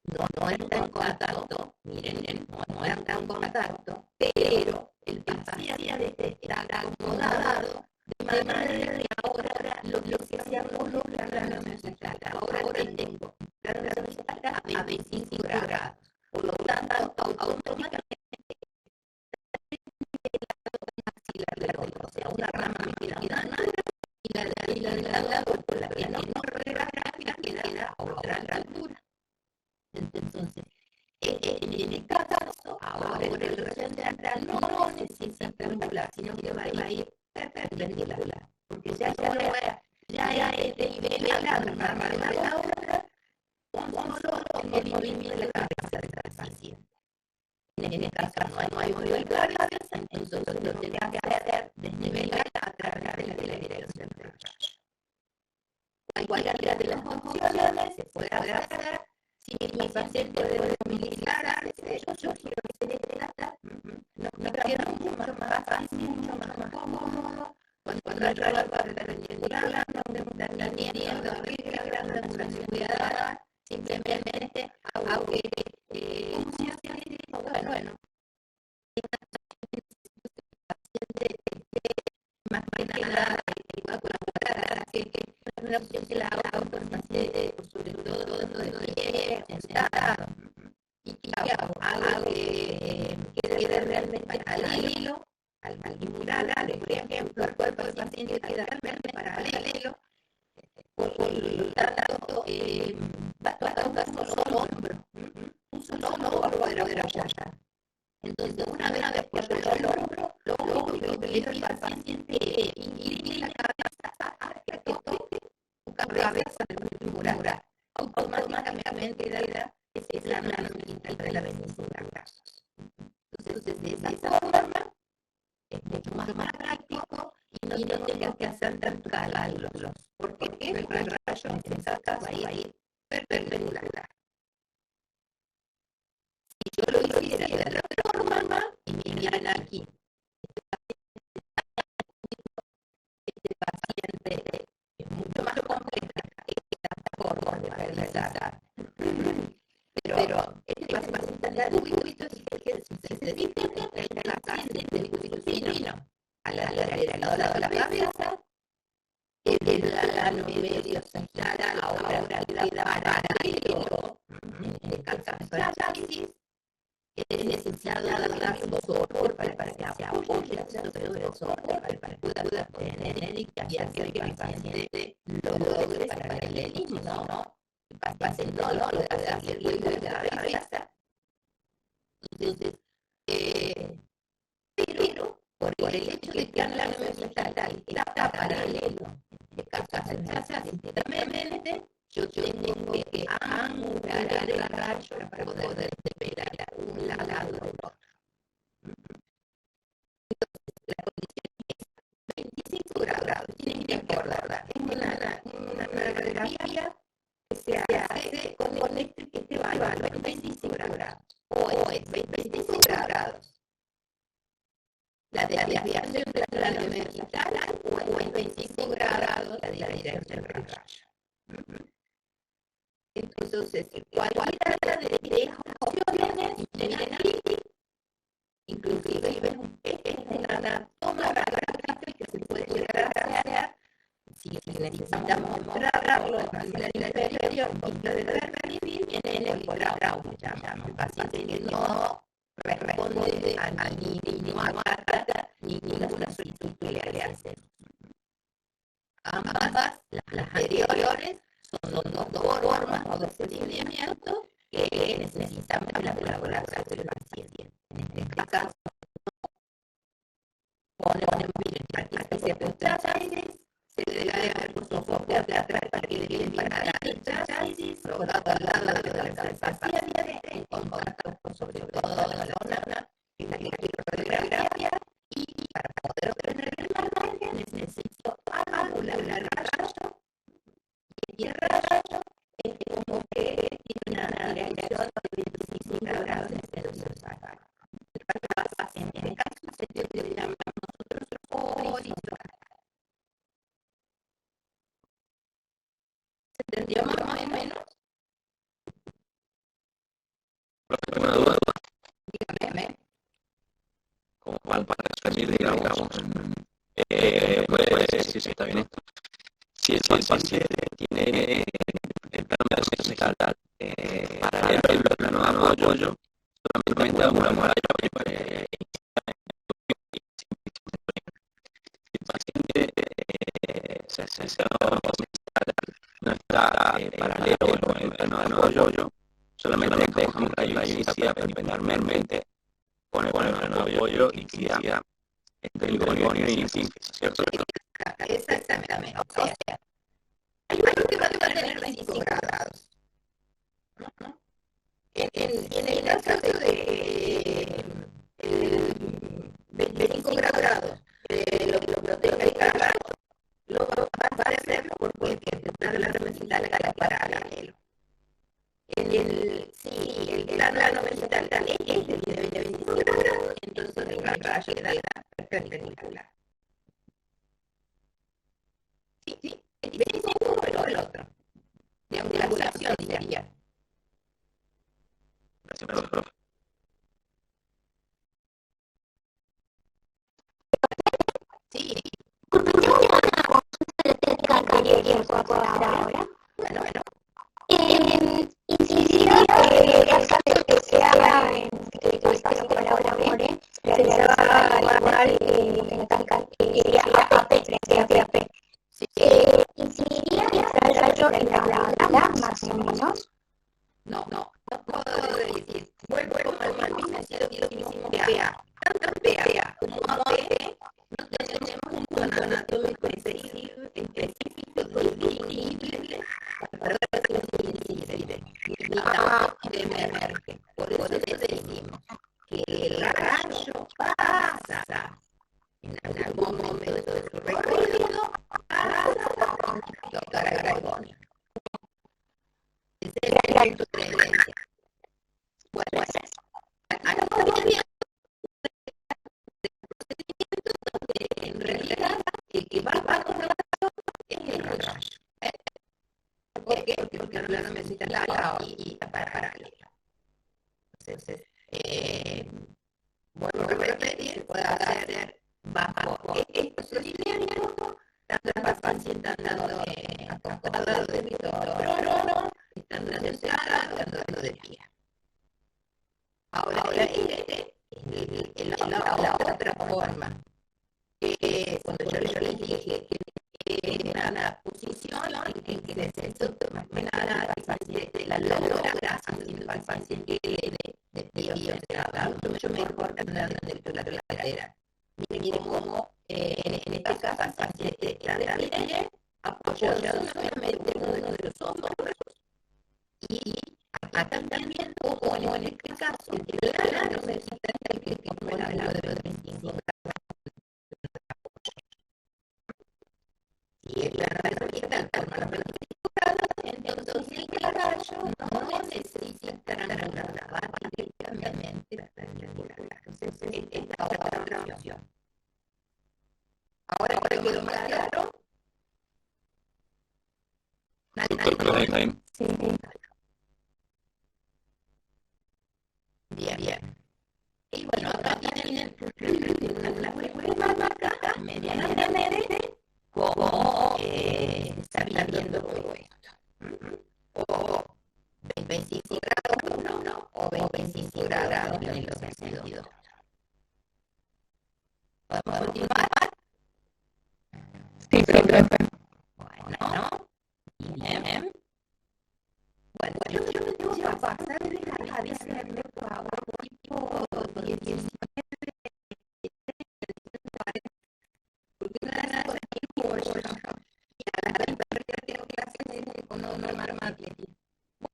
no está en contacto, miren, no está en contacto, pero el paciente está acomodado de manera que ahora lo que se involucra la necesidad. Ahora tengo la necesidad a 25 grados, por lo tanto, automáticamente o sea, una rama me queda una y la del lado por la que no gráfica queda a otra altura. Entonces, en este caso, ahora el región central no necesita angular, sino que va a ir perpendicular, porque ya es nivelada una rama de la otra con solo el movimiento de la cabeza del paciente. En este caso no hay movimiento de la cabeza, entonces lo que tenga que hacer desnivelar a través de la dirección del rayo. Cualquiera de las opciones se puede hacer. Si mi paciente debe movilizar, yo quiero que se data, no queda mucho más fácil, mucho más cómodo. Cuando el rayo va a perpendicular, no está teniendo la gran angulación cuidada, simplemente hago que bueno, más que nada que va a colaborar, que es una opción que la hago por paciente, sobre todo de los 10, sentado, y hago que quede realmente paralelo al mandibular, por ejemplo, el cuerpo del paciente queda realmente paralelo, por lo tanto, va a tocar un solo hombro, de apoyar. Entonces, una vez que apoyo el hombro, lo único que le pido al paciente es inclinar la cabeza hasta que toque su cabeza del mandibular. Automáticamente es la mano de la 25 grados. Entonces, de esa forma, es mucho más práctico y no tengas que hacer tanto cálculos. Porque el rayo en esa casa va a ir perpendicular. Si yo lo hiciera de la otra forma, y miran aquí, este paciente es mucho más compleja que esta forma de realizar. Pero este paciente anda cúbito, que se necesita la paciente de cúbito al lado de la cabeza, el lado medio central ahora queda paralelo, en el caso de análisis, es necesario dar soporte para que se apoye sobre el soporte para que pueda tener y hacer que el paciente lo logre para paralelismo, ¿no? El paciente no lo puede hacer vuelta de la cabeza. Entonces, pero por el hecho de que el plano estatal está paralelo, de casa sistémicamente, yo tengo que angular el rayo para poder despegar un lado del otro. Entonces, la condición es 25 grados. Tienen que acordar, es una radiografía que se hace con este valor, 25 grados, o es 25 grados. La desviación del plano vertical o en 25 grados la dirección del rayo. Entonces, cualquiera de estas opciones, miren aquí, inclusive es una toma gráfica que se puede llegar a hacer si necesitamos mostrarlo en la inferior, contra de perfil, viene por la trauma, el paciente que no responde a ninguna carta ni ninguna solicitud que le hacen. Ambas, las anteriores, son dos formas o dos procedimientos que necesitamos la colaboración del paciente. En este caso, ponemos en práctica circunstancias, se debe haber un soporte atrás para que le queden para la análisis, colocado al lado de la paciente, en contacto sobre todo la zona en la radiografía, y para poder obtener el imagen necesito anular el rayo, y el rayo es como que tiene una dirección de 25 grados de centro. En el caso se le llama nosotros horizontal. ¿Se entendió más o menos? Una duda, Dígame. como para resumir, digamos, puede decir si está bien esto. Si el paciente tiene el plano de acceso estatal paralelo al plano de apoyo, solamente hablamos a el paciente no está paralelo con el plano de apoyo, solamente dejamos que la incida perpendicularmente con el plano de apoyo y incida entre el perigonio y el sínfisis, ¿cierto? Exactamente. O sea, hay uno que va a tener 25 grados. En el caso de 25 grados, lo tenga el carro, lo va a hacer porque la recital está paralelo. Si el plano recital es de 25 grados, entonces el rayo queda perpendicular. Sí, es uno pero el otro. De angulación sería. Gracias, profe. Sí. Ahora. Bueno. Incidió el caso de que se haga en el espacio colaborable, se va a igual AP. Incidiría el rayo en la banda, más o menos. No puedo decir. Vuelvo al mismo sentido que lo que hicimos PA. Tanto PA como AP no tenemos un punto anatómico específico disponible para que se incide. Ni tampoco emerge. Por eso decimos que el rayo pasa en algún momento de su recorrido pasa y tocar el carbono. Ese es el punto de creencia. Bueno, acá estamos viendo en realidad el que va a correr es el rayo. ¿Por qué? Porque el plano necesita la agua y paralela. Entonces, vuelvo a repetir, se puede hacer bajo estos procedimientos, tanto el paciente andando acostado de trono, estando sentado, andando de pie. Ahora, la otra forma, cuando yo le dije que era una posición en que necesito más que nada el paciente la logra haciendo al paciente de pie, o sea, mucho mejor andando en la cadera. Miren cómo en este caso el paciente está de pie, apoyado solamente en uno de los hombros, y acá también, como en este caso, el plano necesita que como la de los 25 grados. Y el plano vertical forma la planificada, entonces el rayo no necesita grabar directamente perpendicular. Entonces, esta otra opción. Ahora quedó más claro. ¿Nadie? Sí. Bien. Y bueno, acá tienen una buena marca medianamente como sabiendo todo esto. O 25 parecido. ¿Podemos continuar? Sí, profe. Bueno, bien. Bueno, yo me tengo que pasar de la vida de tipo 19, porque una de las cosas que y a la vez tengo que hacer con normal marketing.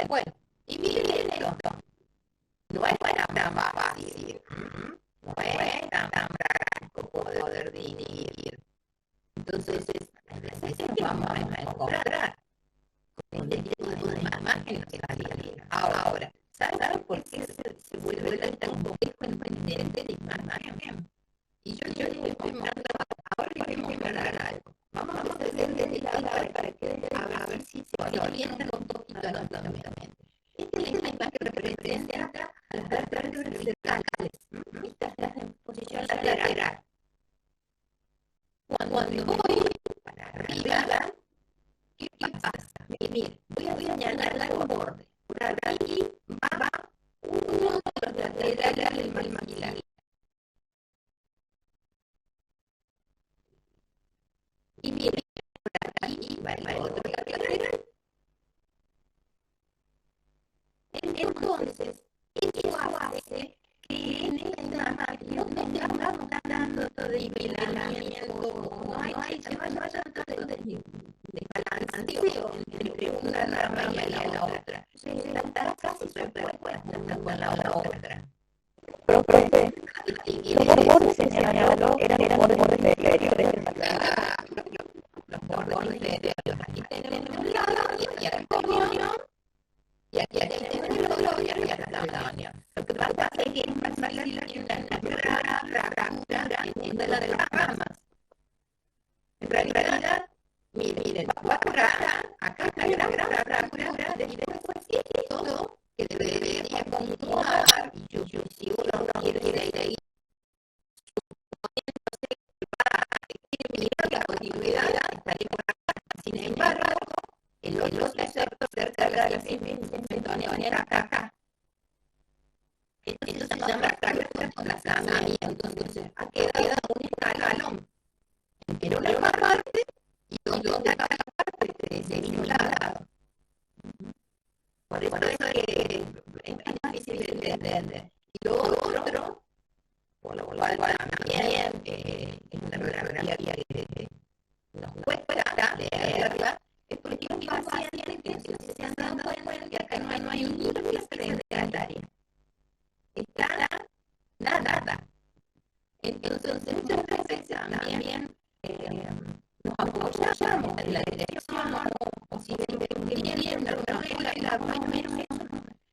Bueno, y miren esto. No es tan fácil. No es tan práctico poder dividir. Entonces, a veces vamos a encontrar con este tipo de imágenes que salieron. Ahora, ¿saben por qué se vuelve tan complejo entender de imagen? Y yo les estoy mostrando, ahora les voy a mostrar algo. Vamos a hacer desde la lado para que a ver si se orientan un poquito anatómicamente. Esta es la imagen que representa a las vértebras cervicales. Esta es en posición lateral. Cuando voy para arriba, ¿qué pasa? Miren, voy a señalar un borde. Por aquí va uno de los laterales del maxilar. Y miren, por aquí va el otro lateral. Entonces, eso hace que en esta máquina no tengamos tanto de nivelamiento, no hay tanto de balanceo entre una rama y la otra. Están casi superpuestas con la otra. Pero, profe, los bordes señalados eran los bordes de inferiores de esa. Los bordes inferiores. Aquí tenemos un lado y aquí tenemos y aquí tenemos el otro y aquí tenemos. Lo que pasa es que es más fácil que una de las ramas. En realidad, miren, va por acá está la gran fractura, y después esto que debería continuar, y yo sigo no quiere ir la continuidad estaría por acá. Sin embargo, el otro sector cerca de la cemento acá. Eso se llama desplazamiento. Entonces, ha quedado un escalón entre una parte y donde acá la parte de un lado. Por eso es que es difícil de entender. Y lo otro, por lo cual también es una radiografía que nos cuesta leerla, es porque un paciente que se han dado cuenta que acá no hay un libro frente al área. Está nada. Entonces, muchas veces también nos apoyamos en la dirección o si viendo una regla, más o menos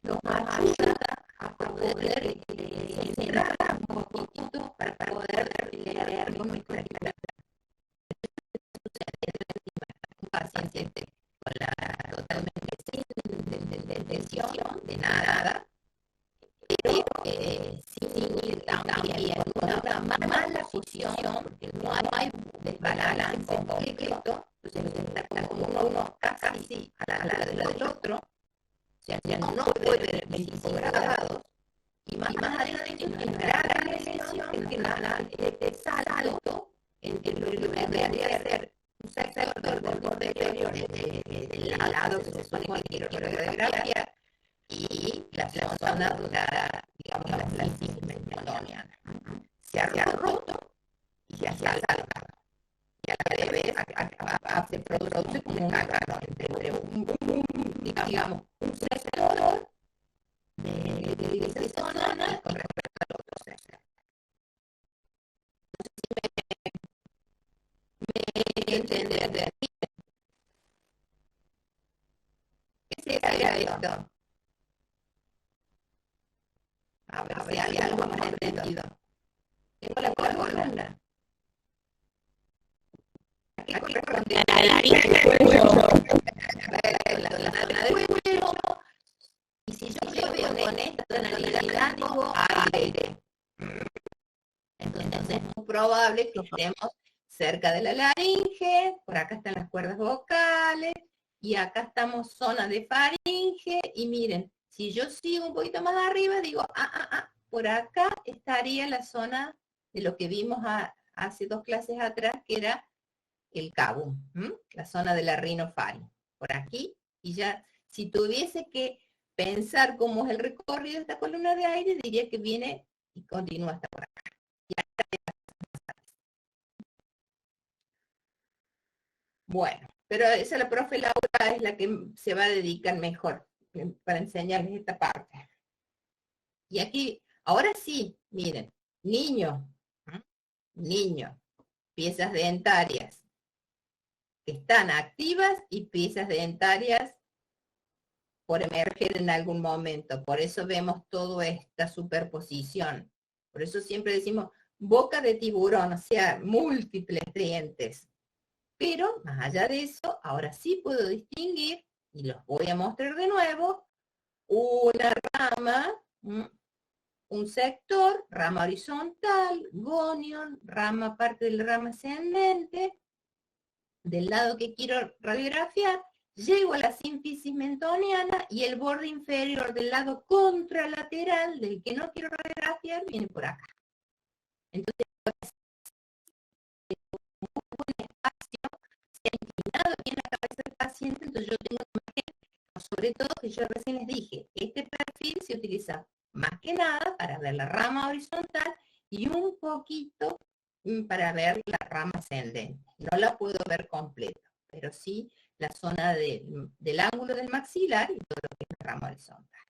nos ayuda a poder cerrar un poquito para poder leer muy claramente. Un paciente con la totalmente sin lesión de nada, pero sin ir también una mala fusión, porque no hay desbalance completo, entonces está como uno casi a la del otro, o sea, no puede tener 25 grados, y más adelante una gran lesión que nada es alto, en que lo debería hacer un sector del borde exterior del lado que se supone que quiero radiografía, y la zona dura, digamos, la física se ha roto y se ha saltado. Y a la vez se produce como un cacao entre digamos, un sector de esa zona con respecto al otro sector. No sé si me entender. ¿Qué sería esto? A ver si hay algo más entendido. Tengo la columna. Aquí corresponde a la nariz del cuello. La zona del cuello. Y si yo veo con esta tonalidad, digo aire. Entonces es muy probable que estemos cerca de la laringe, por acá están las cuerdas vocales, y acá estamos zona de faringe, y miren, si yo sigo un poquito más arriba, digo, por acá estaría la zona de lo que vimos hace 2 clases atrás, que era el cabum, la zona de la rinofalia, por aquí, y ya, si tuviese que pensar cómo es el recorrido de esta columna de aire, diría que viene y continúa hasta por acá. Bueno, pero esa la profe Laura es la que se va a dedicar mejor para enseñarles esta parte. Y aquí, ahora sí, miren, niño, piezas dentarias que están activas y piezas dentarias por emerger en algún momento. Por eso vemos toda esta superposición. Por eso siempre decimos boca de tiburón, o sea, múltiples dientes. Pero, más allá de eso, ahora sí puedo distinguir, y los voy a mostrar de nuevo, una rama, un sector, rama horizontal, gonion, parte de la rama ascendente, del lado que quiero radiografiar, llego a la sínfisis mentoniana y el borde inferior del lado contralateral del que no quiero radiografiar viene por acá. Entonces, se ha inclinado bien la cabeza del paciente, entonces yo tengo una imagen, sobre todo que yo recién les dije, este perfil se utiliza más que nada para ver la rama horizontal y un poquito para ver la rama ascendente. No la puedo ver completa, pero sí la zona del ángulo del maxilar y todo lo que es la rama horizontal.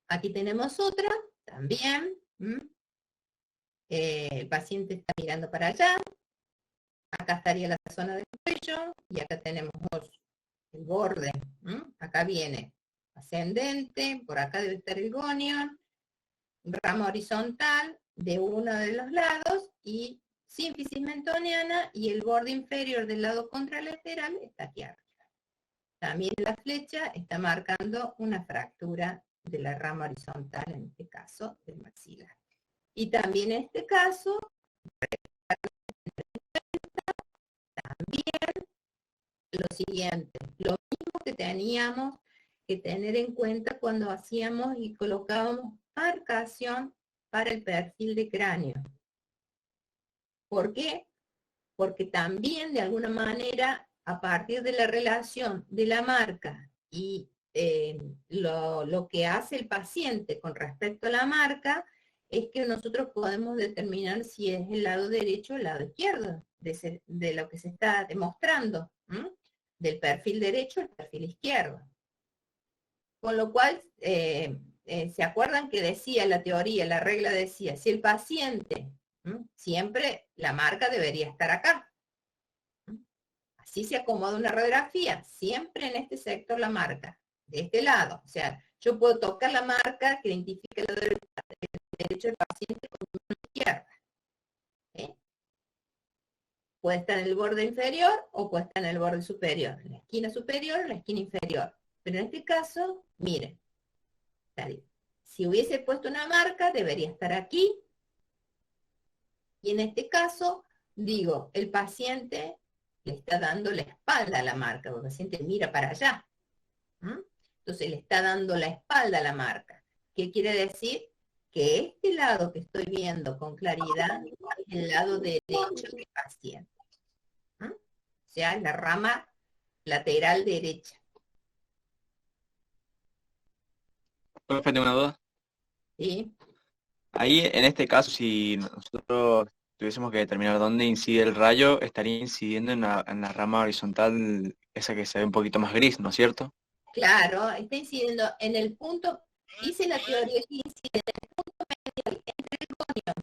Aquí tenemos otra, también. El paciente está mirando para allá. Acá estaría la zona del cuello y acá tenemos el borde. Acá viene ascendente, por acá debe estar el gonion, rama horizontal de uno de los lados y sínfisis mentoniana y el borde inferior del lado contralateral está aquí arriba. También la flecha está marcando una fractura de la rama horizontal, en este caso del maxilar. Y también en este caso, también lo siguiente, lo mismo que teníamos que tener en cuenta cuando hacíamos y colocábamos marcación para el perfil de cráneo. ¿Por qué? Porque también de alguna manera, a partir de la relación de la marca y lo que hace el paciente con respecto a la marca, es que nosotros podemos determinar si es el lado derecho o el lado izquierdo de lo que se está demostrando, del perfil derecho al perfil izquierdo. Con lo cual, ¿se acuerdan que decía la teoría, la regla decía, si el paciente, siempre la marca debería estar acá? Así se acomoda una radiografía, siempre en este sector la marca, de este lado. O sea, yo puedo tocar la marca que identifica el lado derecho del paciente con mi mano izquierda. Puede estar en el borde inferior o puede estar en el borde superior, en la esquina superior o en la esquina inferior. Pero en este caso, miren, si hubiese puesto una marca, debería estar aquí. Y en este caso, digo, el paciente le está dando la espalda a la marca, porque el paciente mira para allá. Entonces le está dando la espalda a la marca. ¿Qué quiere decir? Que este lado que estoy viendo con claridad es el lado derecho del paciente. O sea, la rama lateral derecha. Profe, tengo una duda. ¿Sí? Ahí, en este caso, si nosotros tuviésemos que determinar dónde incide el rayo, estaría incidiendo en la rama horizontal, esa que se ve un poquito más gris, ¿no es cierto? Claro, está incidiendo en el punto, dice la teoría que incide en el punto medio entre el gonion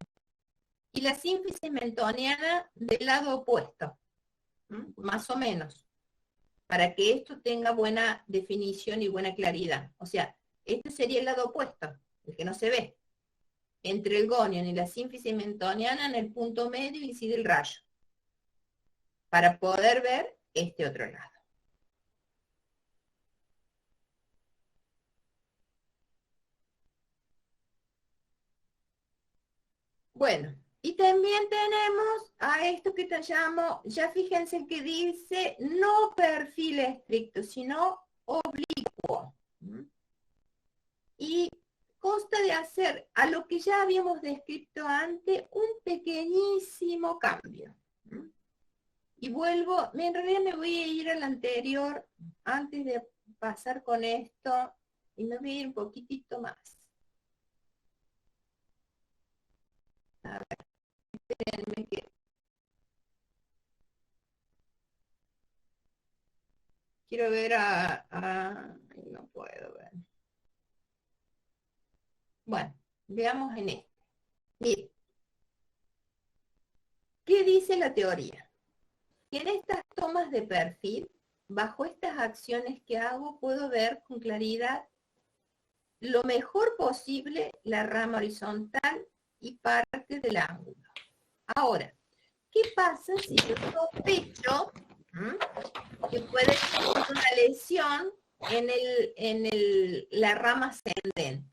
y la sínfisis mentoniana del lado opuesto, más o menos, para que esto tenga buena definición y buena claridad. O sea, este sería el lado opuesto, el que no se ve. Entre el gonion y la sínfisis mentoniana, en el punto medio incide el rayo, para poder ver este otro lado. Bueno, y también tenemos a esto que te llamo, ya fíjense que dice no perfil estricto, sino oblicuo. y consta de hacer a lo que ya habíamos descrito antes un pequeñísimo cambio. Y vuelvo, en realidad me voy a ir al anterior antes de pasar con esto y me voy a ir un poquitito más. A ver, espérenme que... Quiero ver no puedo ver. Bueno, veamos en este. Miren, ¿qué dice la teoría? Que en estas tomas de perfil, bajo estas acciones que hago, puedo ver con claridad lo mejor posible la rama horizontal y parte del ángulo. Ahora, ¿qué pasa si yo sospecho que puede ser una lesión en la rama ascendente?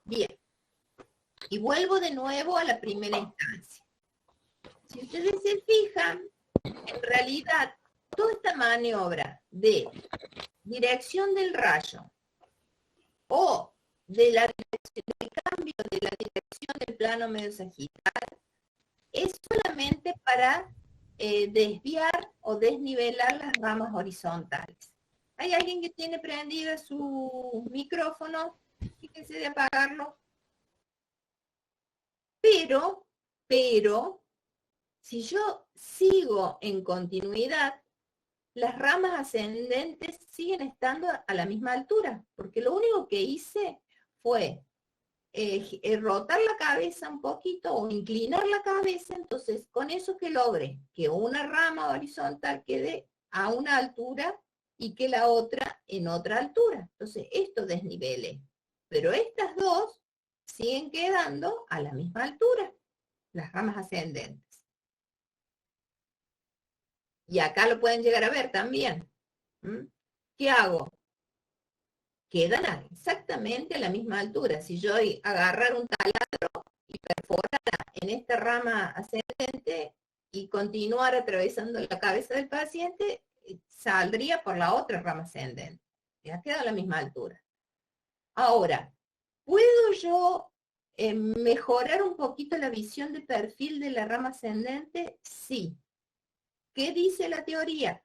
Bien, y vuelvo de nuevo a la primera instancia. Si ustedes se fijan, en realidad, toda esta maniobra de dirección del rayo o de la dirección, del cambio de la dirección del plano medio sagital es solamente para desviar o desnivelar las ramas horizontales. ¿Hay alguien que tiene prendida su micrófono? Fíjense de apagarlo. Pero, si yo sigo en continuidad, las ramas ascendentes siguen estando a la misma altura, porque lo único que hice fue rotar la cabeza un poquito o inclinar la cabeza, entonces con eso que logre que una rama horizontal quede a una altura y que la otra en otra altura. Entonces esto desnivele, pero estas dos siguen quedando a la misma altura, las ramas ascendentes. Y acá lo pueden llegar a ver también. ¿Qué hago? Quedan exactamente a la misma altura. Si yo agarrar un taladro y perforara en esta rama ascendente y continuar atravesando la cabeza del paciente, saldría por la otra rama ascendente. Ya queda a la misma altura. Ahora, ¿puedo yo mejorar un poquito la visión de perfil de la rama ascendente? Sí. ¿Qué dice la teoría?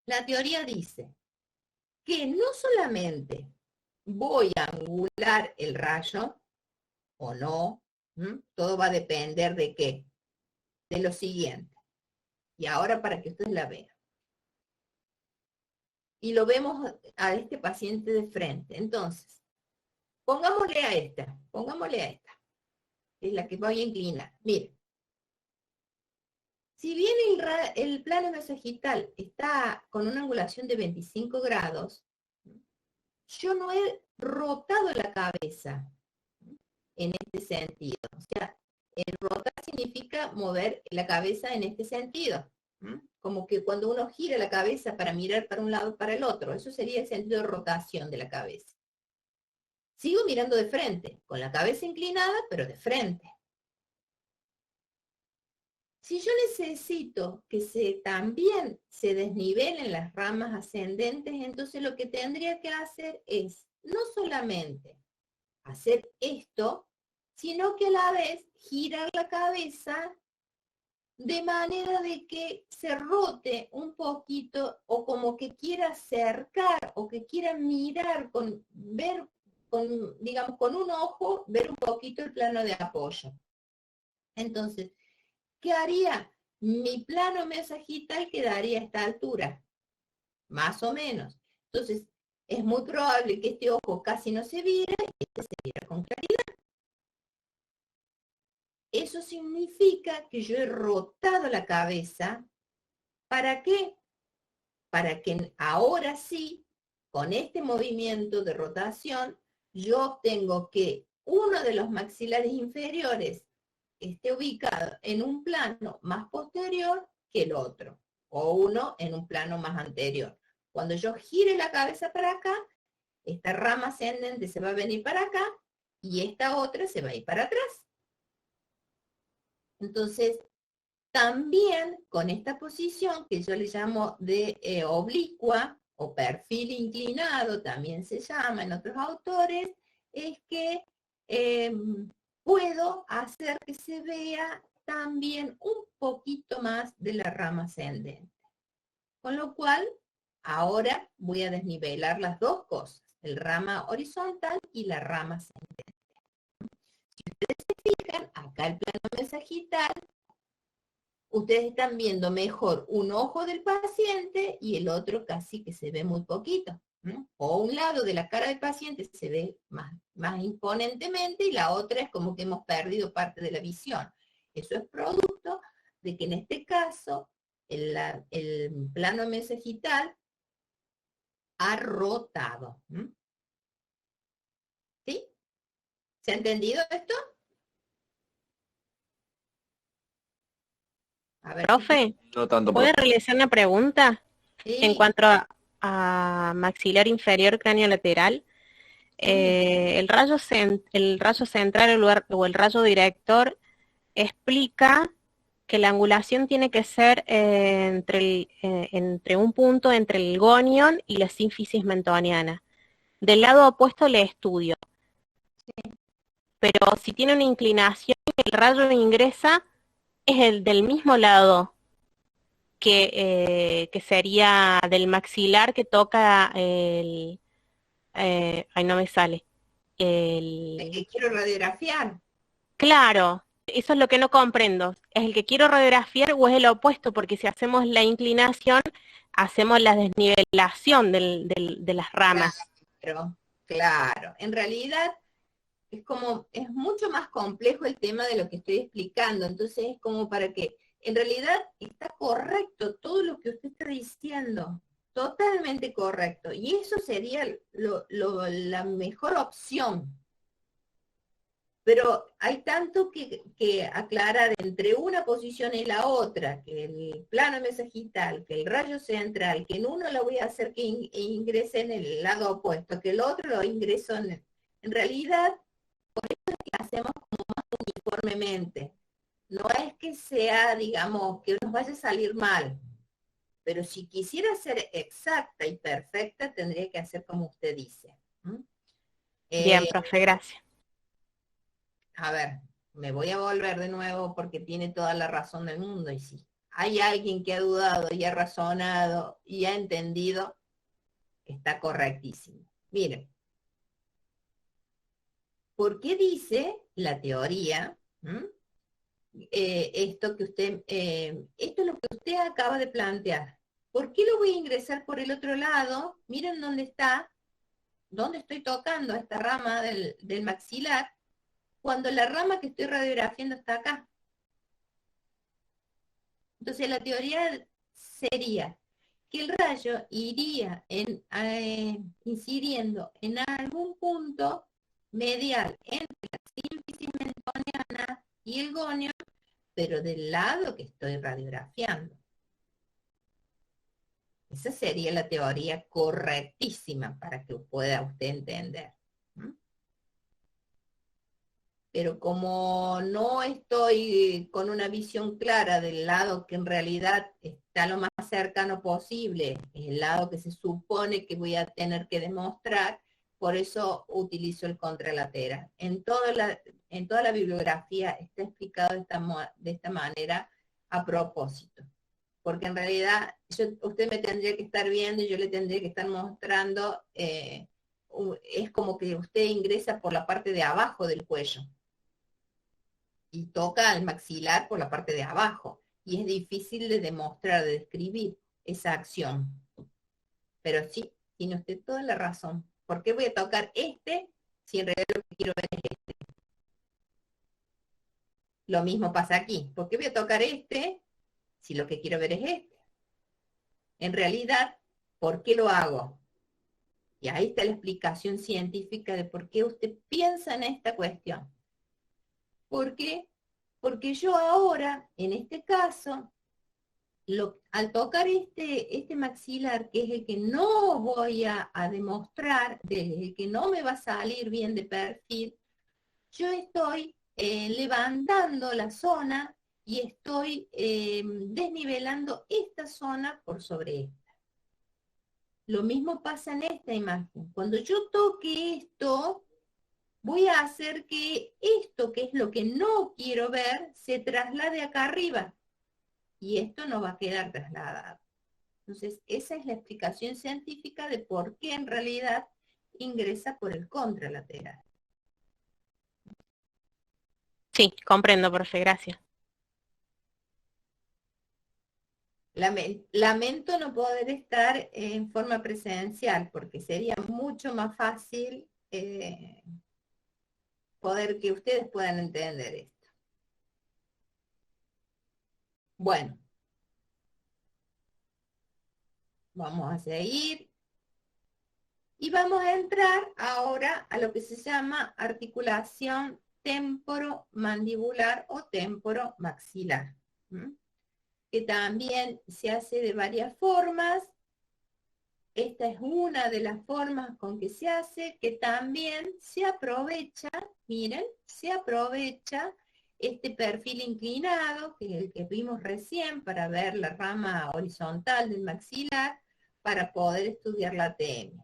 La teoría dice que no solamente voy a angular el rayo, o no, todo va a depender de qué, de lo siguiente. Y ahora para que ustedes la vean. Y lo vemos a este paciente de frente. Entonces, pongámosle a esta, es la que voy a inclinar. Miren. Si bien el plano mesosagital está con una angulación de 25 grados, yo no he rotado la cabeza en este sentido. O sea, el rotar significa mover la cabeza en este sentido. Como que cuando uno gira la cabeza para mirar para un lado o para el otro, eso sería el sentido de rotación de la cabeza. Sigo mirando de frente, con la cabeza inclinada, pero de frente. Si yo necesito que también se desnivelen las ramas ascendentes, entonces lo que tendría que hacer es no solamente hacer esto, sino que a la vez girar la cabeza de manera de que se rote un poquito o como que quiera acercar o que quiera mirar, digamos, con un ojo, ver un poquito el plano de apoyo. Entonces, ¿qué haría? Mi plano mesosagital quedaría a esta altura, más o menos. Entonces, es muy probable que este ojo casi no se viera y este se viera con claridad. Eso significa que yo he rotado la cabeza. ¿Para qué? Para que ahora sí, con este movimiento de rotación, yo obtengo que uno de los maxilares inferiores esté ubicado en un plano más posterior que el otro, o uno en un plano más anterior. Cuando yo gire la cabeza para acá, esta rama ascendente se va a venir para acá y esta otra se va a ir para atrás. Entonces, también con esta posición que yo le llamo de oblicua o perfil inclinado, también se llama en otros autores, es que puedo hacer que se vea también un poquito más de la rama ascendente. Con lo cual, ahora voy a desnivelar las dos cosas, el rama horizontal y la rama ascendente. Si ustedes se fijan, acá el plano mensajital, ustedes están viendo mejor un ojo del paciente y el otro casi que se ve muy poquito. O un lado de la cara del paciente se ve más imponentemente y la otra es como que hemos perdido parte de la visión. Eso es producto de que en este caso el plano mensajital ha rotado. ¿Sí? ¿Se ha entendido esto? A ver, Profe, No tanto, ¿puede profe. realizar una pregunta sí. en cuanto a maxilar inferior cráneo lateral? El rayo central o el rayo director explica que la angulación tiene que ser entre un punto entre el gonion y la sínfisis mentoniana. Del lado opuesto le estudio. Pero si tiene una inclinación, el rayo ingresa es el del mismo lado que sería del maxilar que toca el... ay, no me sale. El que quiero radiografiar. Claro, eso es lo que no comprendo. ¿Es el que quiero radiografiar o es el opuesto? Porque si hacemos la inclinación, hacemos la desnivelación de las ramas. Claro. En realidad es mucho más complejo el tema de lo que estoy explicando. Entonces es como para que, en realidad está correcto todo lo que usted está diciendo. Totalmente correcto. Y eso sería la mejor opción. Pero hay tanto que aclarar entre una posición y la otra, que el plano mensajital, que el rayo central, que en uno lo voy a hacer que ingrese en el lado opuesto, que el otro lo ingreso en realidad, por eso es que hacemos como más uniformemente. No es que sea, digamos, que nos vaya a salir mal, pero si quisiera ser exacta y perfecta, tendría que hacer como usted dice. Bien, profe, gracias. A ver, me voy a volver de nuevo porque tiene toda la razón del mundo. Y si hay alguien que ha dudado y ha razonado y ha entendido, está correctísimo. Miren, ¿por qué dice la teoría? Esto es lo que usted acaba de plantear. ¿Por qué lo voy a ingresar por el otro lado? Miren dónde está, dónde estoy tocando esta rama del maxilar, cuando la rama que estoy radiografiando está acá. Entonces la teoría sería que el rayo iría incidiendo en algún punto medial entre la sínfisis mentoniana y el gonio, pero del lado que estoy radiografiando. Esa sería la teoría correctísima para que pueda usted entender. Pero como no estoy con una visión clara del lado que en realidad está lo más cercano posible, el lado que se supone que voy a tener que demostrar, por eso utilizo el contralateral. En toda la bibliografía está explicado de esta manera a propósito. Porque en realidad usted me tendría que estar viendo y yo le tendría que estar mostrando, es como que usted ingresa por la parte de abajo del cuello y toca al maxilar por la parte de abajo. Y es difícil de demostrar, de describir esa acción. Pero sí, tiene usted toda la razón. ¿Por qué voy a tocar si en realidad lo que quiero ver es este? Lo mismo pasa aquí. ¿Por qué voy a tocar si lo que quiero ver es este? En realidad, ¿por qué lo hago? Y ahí está la explicación científica de por qué usted piensa en esta cuestión. ¿Por qué? Porque yo ahora, en este caso, al tocar este maxilar, que es el que no voy a demostrar, el que no me va a salir bien de perfil, yo estoy levantando la zona y estoy desnivelando esta zona por sobre esta. Lo mismo pasa en esta imagen. Cuando yo toque esto, voy a hacer que esto, que es lo que no quiero ver, se traslade acá arriba. Y esto no va a quedar trasladado. Entonces, esa es la explicación científica de por qué en realidad ingresa por el contralateral. Sí, comprendo, profe, gracias. Lamento no poder estar en forma presencial, porque sería mucho más fácil poder que ustedes puedan entender esto. Bueno, vamos a seguir. Y vamos a entrar ahora a lo que se llama articulación temporomandibular o temporomaxilar, que también se hace de varias formas. Esta es una de las formas con que se hace, que también se aprovecha, miren, se aprovecha este perfil inclinado, que es el que vimos recién, para ver la rama horizontal del maxilar, para poder estudiar la ATM.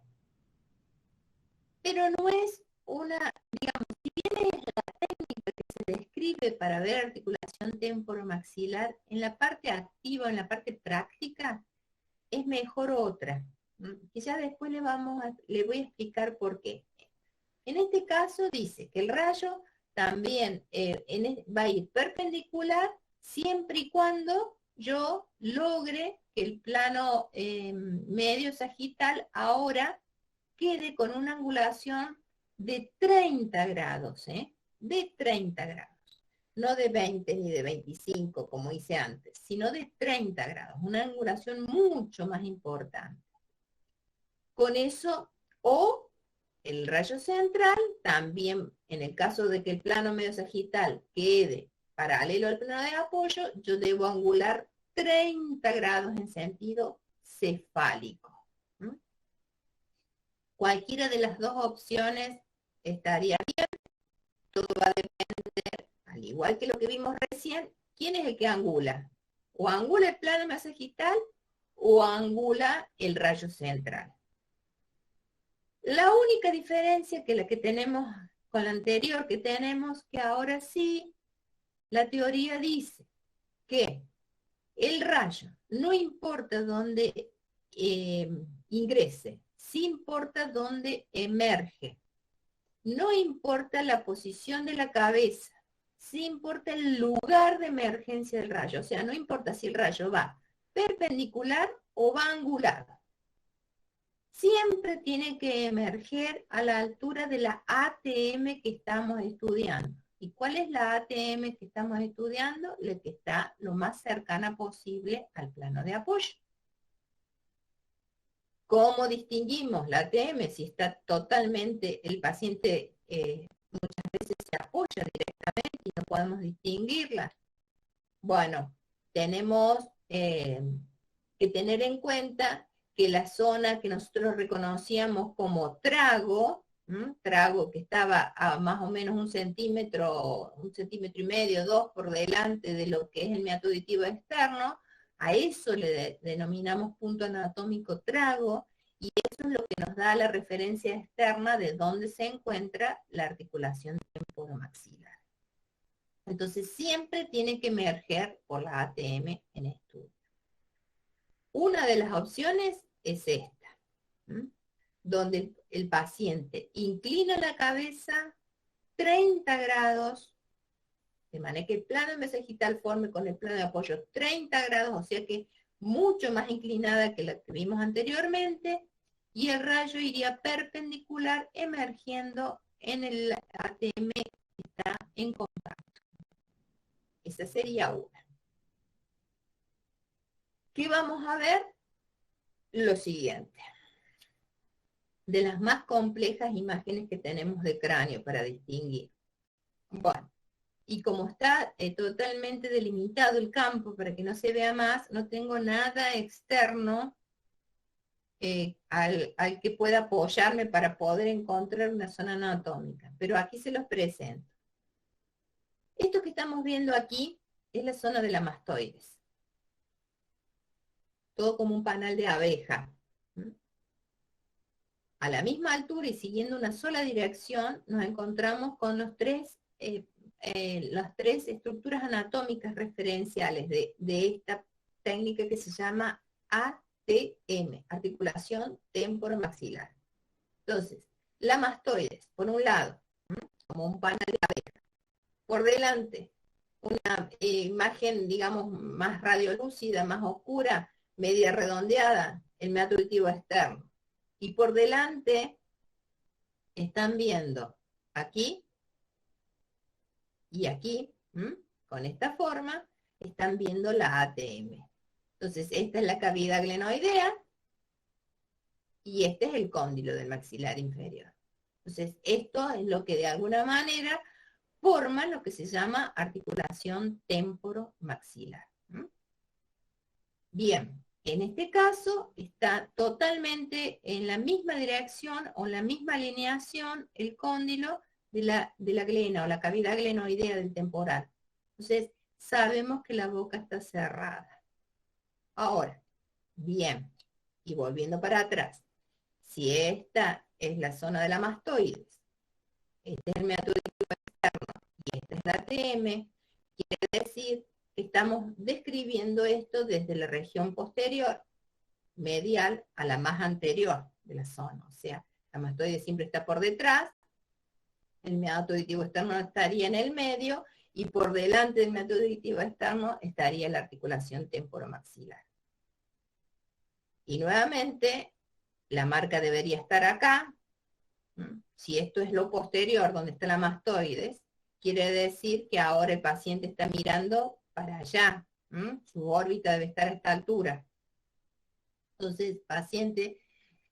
Pero no es una, digamos, si bien es la técnica que se describe para ver articulación temporomaxilar, en la parte activa, en la parte práctica, es mejor otra. Que ya después le voy a explicar por qué. En este caso dice que el rayo también va a ir perpendicular siempre y cuando yo logre que el plano medio sagital ahora quede con una angulación de 30 grados, de 30 grados, no de 20 ni de 25 como hice antes, sino de 30 grados, una angulación mucho más importante. Con eso, o el rayo central, también en el caso de que el plano medio sagital quede paralelo al plano de apoyo, yo debo angular 30 grados en sentido cefálico. Cualquiera de las dos opciones estaría bien. Todo va a depender, al igual que lo que vimos recién, quién es el que angula. O angula el plano medio sagital o angula el rayo central. La única diferencia que la que tenemos con la anterior que tenemos, que ahora sí, la teoría dice que el rayo, no importa dónde ingrese, sí importa dónde emerge. No importa la posición de la cabeza, sí importa el lugar de emergencia del rayo. O sea, no importa si el rayo va perpendicular o va angulado. Siempre tiene que emerger a la altura de la ATM que estamos estudiando. ¿Y cuál es la ATM que estamos estudiando? La que está lo más cercana posible al plano de apoyo. ¿Cómo distinguimos la ATM si está totalmente, el paciente muchas veces se apoya directamente y no podemos distinguirla? Bueno, tenemos que tener en cuenta que la zona que nosotros reconocíamos como trago, trago que estaba a más o menos 1 centímetro y medio, 2 por delante de lo que es el meato auditivo externo, a eso le denominamos punto anatómico trago, y eso es lo que nos da la referencia externa de dónde se encuentra la articulación temporomaxilar. Entonces siempre tiene que emerger por la ATM en estudio. Una de las opciones es esta, donde el paciente inclina la cabeza 30 grados, de manera que el plano mesagital forme con el plano de apoyo 30 grados, o sea que mucho más inclinada que la que vimos anteriormente, y el rayo iría perpendicular emergiendo en el ATM que está en contacto. Esa sería una. ¿Qué vamos a ver? Lo siguiente. De las más complejas imágenes que tenemos de cráneo para distinguir. Bueno, y como está totalmente delimitado el campo para que no se vea más, no tengo nada externo al que pueda apoyarme para poder encontrar una zona anatómica. Pero aquí se los presento. Esto que estamos viendo aquí es la zona de la mastoides. Todo como un panal de abeja. a la misma altura y siguiendo una sola dirección, nos encontramos con las tres estructuras anatómicas referenciales de esta técnica que se llama ATM, articulación temporomaxilar. Entonces, la mastoides, por un lado, como un panal de abeja, por delante, una imagen, digamos, más radiolúcida, más oscura, media redondeada, el meato auditivo externo. Y por delante están viendo aquí y aquí, con esta forma, están viendo la ATM. Entonces, esta es la cavidad glenoidea y este es el cóndilo del maxilar inferior. Entonces, esto es lo que de alguna manera forma lo que se llama articulación temporomaxilar. Bien, en este caso está totalmente en la misma dirección o en la misma alineación el cóndilo de la glena o la cavidad glenoidea del temporal. Entonces, sabemos que la boca está cerrada. Ahora, bien, y volviendo para atrás, si esta es la zona de la mastoides, este es el meato auditivo externo y esta es la ATM, quiere decir que estamos describiendo esto desde la región posterior, medial, a la más anterior de la zona. O sea, la mastoides siempre está por detrás, el meato auditivo externo estaría en el medio, y por delante del meato auditivo externo estaría la articulación temporomaxilar. Y nuevamente, la marca debería estar acá. Si esto es lo posterior, donde está la mastoides, quiere decir que ahora el paciente está mirando para allá. Su órbita debe estar a esta altura. Entonces, el paciente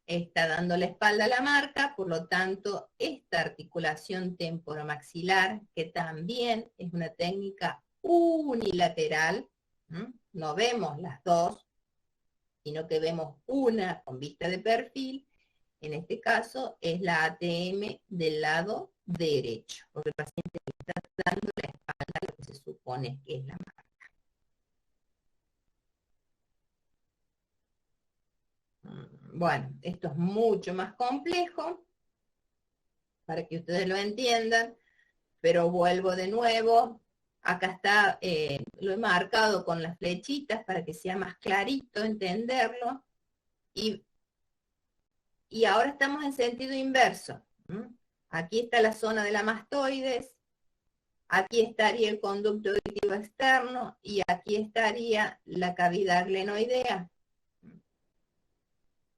está dando la espalda a la marca, por lo tanto, esta articulación temporomaxilar, que también es una técnica unilateral, no vemos las dos, sino que vemos una con vista de perfil, en este caso es la ATM del lado derecho, porque el paciente está dando la espalda a lo que se supone que es la marca. Bueno, esto es mucho más complejo, para que ustedes lo entiendan, pero vuelvo de nuevo. Acá está, lo he marcado con las flechitas para que sea más clarito entenderlo. Y ahora estamos en sentido inverso. Aquí está la zona de la mastoides, aquí estaría el conducto auditivo externo y aquí estaría la cavidad glenoidea.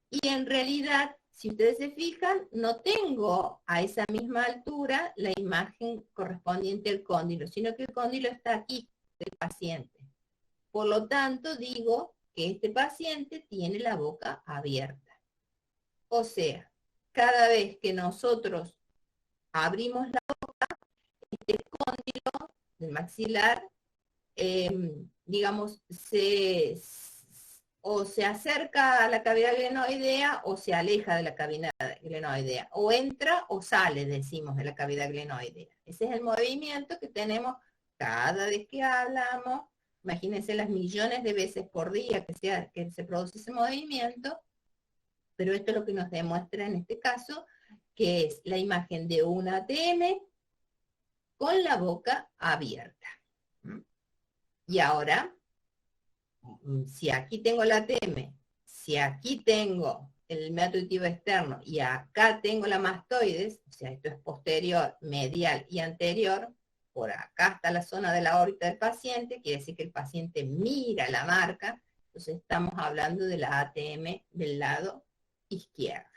Y en realidad, si ustedes se fijan, no tengo a esa misma altura la imagen correspondiente al cóndilo, sino que el cóndilo está aquí del paciente. Por lo tanto, digo que este paciente tiene la boca abierta. O sea, cada vez que nosotros abrimos la boca, este cóndilo del maxilar, digamos, o se acerca a la cavidad glenoidea o se aleja de la cavidad glenoidea. O entra o sale, decimos, de la cavidad glenoidea. Ese es el movimiento que tenemos cada vez que hablamos. Imagínense las millones de veces por día que se produce ese movimiento. Pero esto es lo que nos demuestra en este caso, que es la imagen de una ATM con la boca abierta. Y ahora, si aquí tengo la ATM, si aquí tengo el meato auditivo externo y acá tengo la mastoides, o sea, esto es posterior, medial y anterior, por acá está la zona de la órbita del paciente, quiere decir que el paciente mira la marca, entonces estamos hablando de la ATM del lado izquierdo.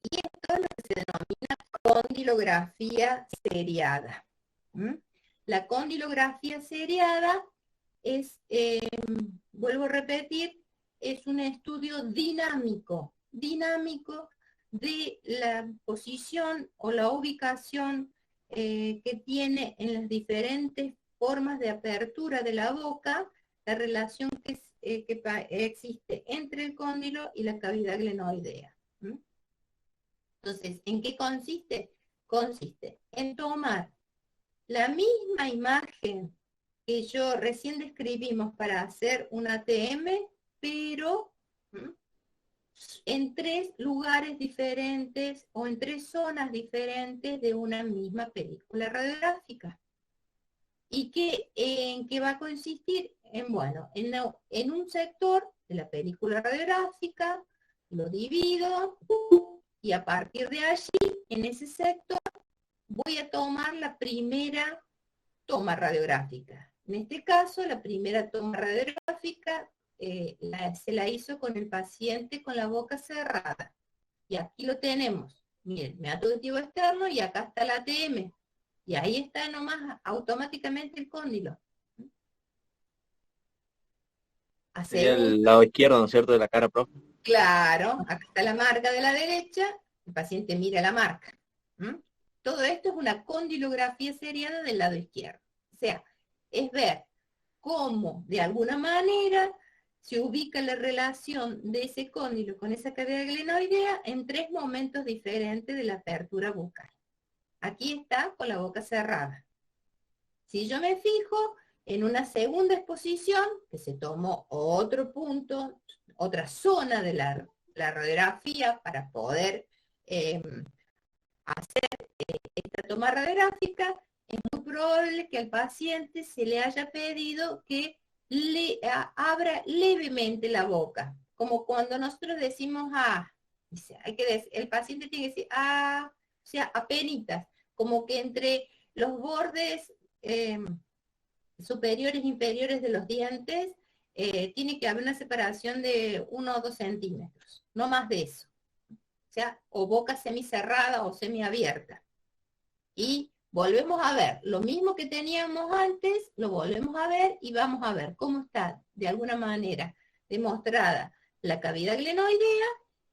Y esto es lo que se denomina condilografía seriada. La condilografía seriada es, vuelvo a repetir, es un estudio dinámico de la posición o la ubicación que tiene en las diferentes formas de apertura de la boca, la relación que existe entre el cóndilo y la cavidad glenoidea. Entonces, ¿en qué consiste? Consiste en tomar la misma imagen que yo recién describimos para hacer una ATM, pero ¿Mm? En 3 lugares diferentes o en 3 zonas diferentes de una misma película radiográfica. ¿Y en qué va a consistir? Bueno, en un sector de la película radiográfica, lo divido y a partir de allí, en ese sector, voy a tomar la primera toma radiográfica. En este caso, la primera toma radiográfica se la hizo con el paciente con la boca cerrada. Y aquí lo tenemos. Miren, método auditivo externo y acá está la ATM. Y ahí está nomás automáticamente el cóndilo. Sería el lado izquierdo, ¿no es cierto?, de la cara, profe. Claro, acá está la marca de la derecha, el paciente mira la marca. ¿Mm? Todo esto es una condilografía seriada del lado izquierdo. O sea, es ver cómo, de alguna manera, se ubica la relación de ese cóndilo con esa cavidad glenoidea en 3 momentos diferentes de la apertura bucal. Aquí está con la boca cerrada. Si yo me fijo en una segunda exposición, que se tomó otro punto, otra zona de la radiografía para poder hacer esta toma radiográfica, es muy probable que al paciente se le haya pedido que abra levemente la boca, como cuando nosotros decimos el paciente tiene que decir o sea, apenitas, como que entre los bordes superiores e inferiores de los dientes tiene que haber una separación de 1 o 2 centímetros, no más de eso. O sea, o boca semicerrada o semiabierta. Y volvemos a ver, lo mismo que teníamos antes, lo volvemos a ver y vamos a ver cómo está, de alguna manera, demostrada la cavidad glenoidea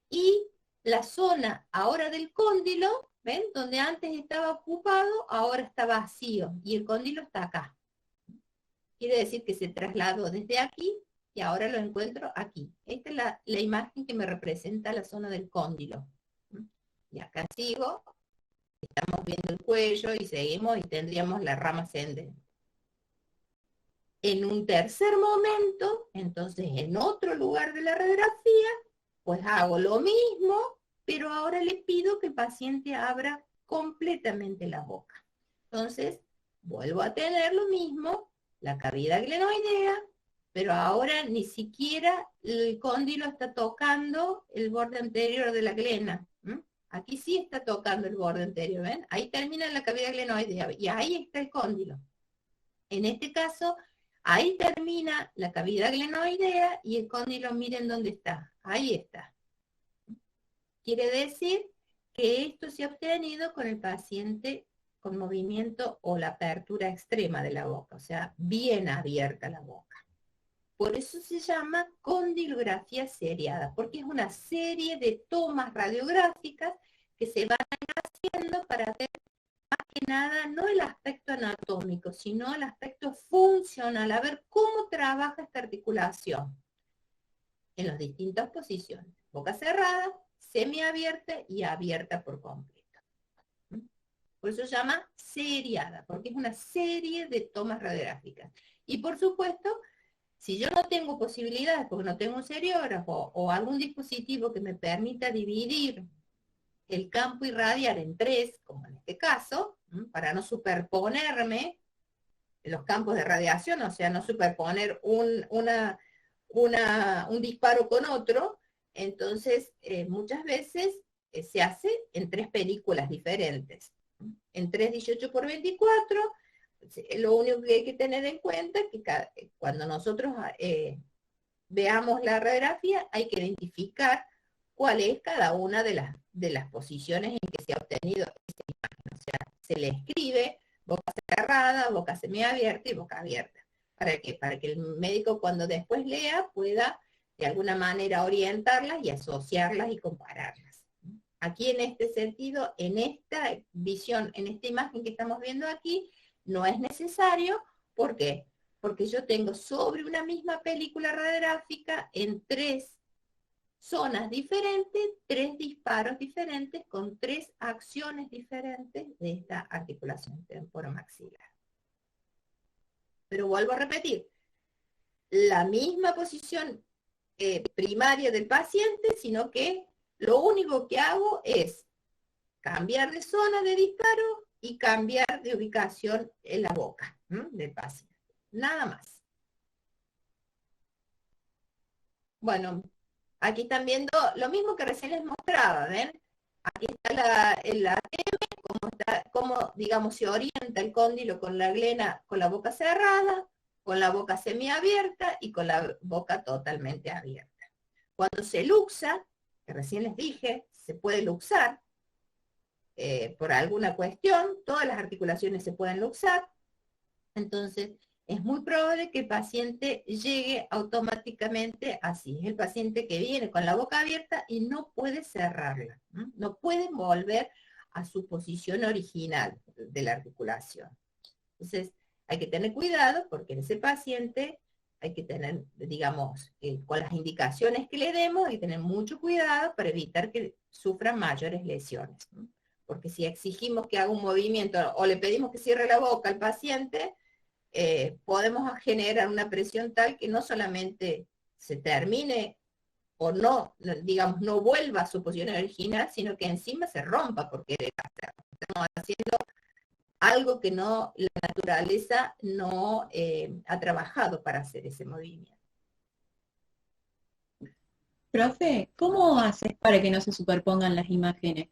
y la zona ahora del cóndilo, ¿ven? Donde antes estaba ocupado, ahora está vacío y el cóndilo está acá. Quiere decir que se trasladó desde aquí y ahora lo encuentro aquí. Esta es la imagen que me representa la zona del cóndilo. Y acá sigo, estamos viendo el cuello y seguimos y tendríamos la rama ascendente. En un tercer momento, entonces en otro lugar de la radiografía, pues hago lo mismo, pero ahora le pido que el paciente abra completamente la boca. Entonces, vuelvo a tener lo mismo, la cavidad glenoidea, pero ahora ni siquiera el cóndilo está tocando el borde anterior de la glena. Aquí sí está tocando el borde anterior, ¿ven? Ahí termina la cavidad glenoidea y ahí está el cóndilo. En este caso, ahí termina la cavidad glenoidea y el cóndilo, miren dónde está. Ahí está. Quiere decir que esto se ha obtenido con el paciente con movimiento o la apertura extrema de la boca, o sea, bien abierta la boca. Por eso se llama condilografía seriada, porque es una serie de tomas radiográficas que se van haciendo para ver más que nada no el aspecto anatómico, sino el aspecto funcional, a ver cómo trabaja esta articulación en las distintas posiciones. Boca cerrada, semiabierta y abierta por completo. Por eso se llama seriada, porque es una serie de tomas radiográficas. Y por supuesto, si yo no tengo posibilidades, porque no tengo un seriógrafo o algún dispositivo que me permita dividir el campo irradiar en 3, como en este caso, para no superponerme los campos de radiación, o sea, no superponer un disparo con otro, entonces muchas veces se hace en 3 películas diferentes. En 3 18x24, lo único que hay que tener en cuenta es que cuando nosotros veamos la radiografía, hay que identificar cuál es cada una de las posiciones en que se ha obtenido esa imagen. O sea, se le escribe boca cerrada, boca semiabierta y boca abierta. Para que el médico cuando después lea pueda de alguna manera orientarlas y asociarlas y compararlas. Aquí en este sentido, en esta visión, en esta imagen que estamos viendo aquí, no es necesario. ¿Por qué? Porque yo tengo sobre una misma película radiográfica en 3 zonas diferentes, 3 disparos diferentes, con 3 acciones diferentes de esta articulación temporomaxilar. Pero vuelvo a repetir, la misma posición primaria del paciente, sino que lo único que hago es cambiar de zona de disparo y cambiar de ubicación en la boca del paciente. Nada más. Bueno, aquí están viendo lo mismo que recién les mostraba, ¿ven? Aquí está el ATM, cómo, digamos, se orienta el cóndilo con la glena, con la boca cerrada, con la boca semiabierta y con la boca totalmente abierta. Cuando se luxa, que recién les dije, se puede luxar, por alguna cuestión, todas las articulaciones se pueden luxar, entonces es muy probable que el paciente llegue automáticamente así. Es el paciente que viene con la boca abierta y no puede cerrarla, no puede volver a su posición original de la articulación. Entonces hay que tener cuidado porque en ese paciente hay que tener, digamos, con las indicaciones que le demos, hay que tener mucho cuidado para evitar que sufran mayores lesiones. Porque si exigimos que haga un movimiento o le pedimos que cierre la boca al paciente, podemos generar una presión tal que no solamente se termine o no, digamos, no vuelva a su posición original, sino que encima se rompa porque estamos haciendo algo que no, la naturaleza no ha trabajado para hacer ese movimiento. Profe, ¿cómo haces para que no se superpongan las imágenes?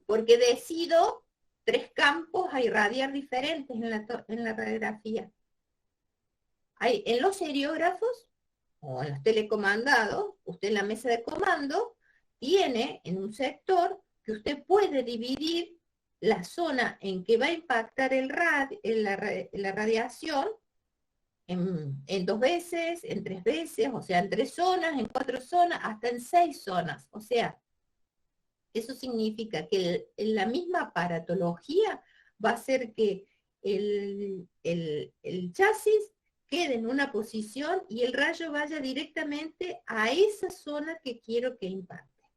Porque decido 3 campos a irradiar diferentes en la radiografía. En los seriógrafos o en los telecomandados, usted en la mesa de comando tiene en un sector que usted puede dividir la zona en que va a impactar la radiación en 2 veces, en 3 veces, o sea, en 3 zonas, en 4 zonas, hasta en 6 zonas. O sea, eso significa que la misma aparatología va a hacer que el chasis quede en una posición y el rayo vaya directamente a esa zona que quiero que impacte.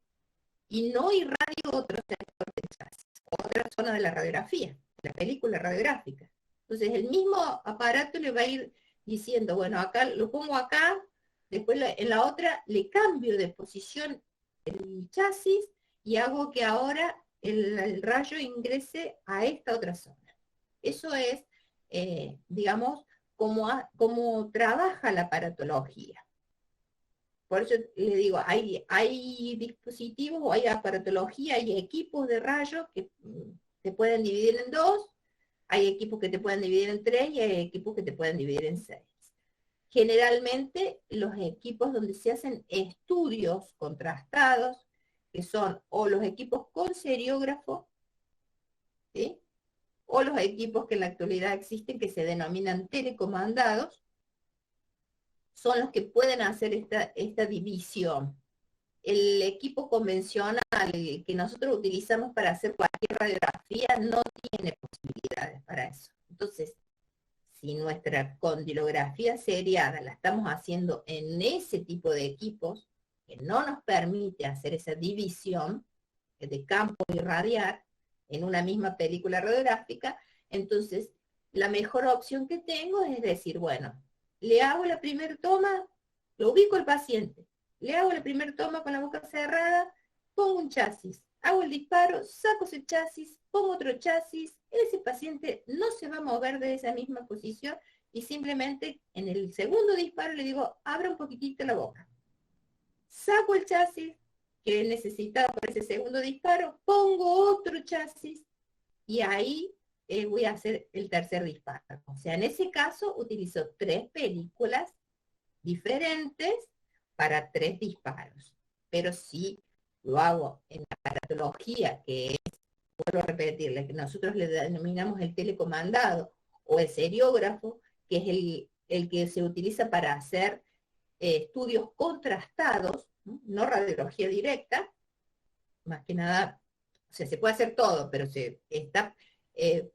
Y no irradie otro sector del chasis, otra zona de la radiografía, la película radiográfica. Entonces el mismo aparato le va a ir diciendo, bueno, acá lo pongo acá, después en la otra le cambio de posición el chasis y hago que ahora el rayo ingrese a esta otra zona. Eso es, digamos, cómo trabaja la aparatología. Por eso le digo, hay dispositivos o hay aparatología, hay equipos de rayos que te pueden dividir en 2, hay equipos que te pueden dividir en 3 y hay equipos que te pueden dividir en 6. Generalmente los equipos donde se hacen estudios contrastados, que son o los equipos con seriógrafo, ¿sí?, o los equipos que en la actualidad existen que se denominan telecomandados, son los que pueden hacer esta división. El equipo convencional que nosotros utilizamos para hacer cualquier radiografía no tiene posibilidades para eso. Entonces, si nuestra condilografía seriada la estamos haciendo en ese tipo de equipos, que no nos permite hacer esa división de campo irradiar en una misma película radiográfica, entonces la mejor opción que tengo es decir, bueno, le hago la primera toma, lo ubico al paciente, le hago la primera toma con la boca cerrada, pongo un chasis, hago el disparo, saco ese chasis, pongo otro chasis, ese paciente no se va a mover de esa misma posición y simplemente en el segundo disparo le digo, abra un poquitito la boca. Saco el chasis que necesitaba para ese segundo disparo, pongo otro chasis y ahí voy a hacer el tercer disparo. O sea, en ese caso utilizo 3 películas diferentes para 3 disparos. Pero si lo hago en la aparatología, que es, vuelvo a repetirle, que nosotros le denominamos el telecomandado o el seriógrafo, que es el que se utiliza para hacer estudios contrastados, no radiología directa, más que nada, o sea, se puede hacer todo, pero se está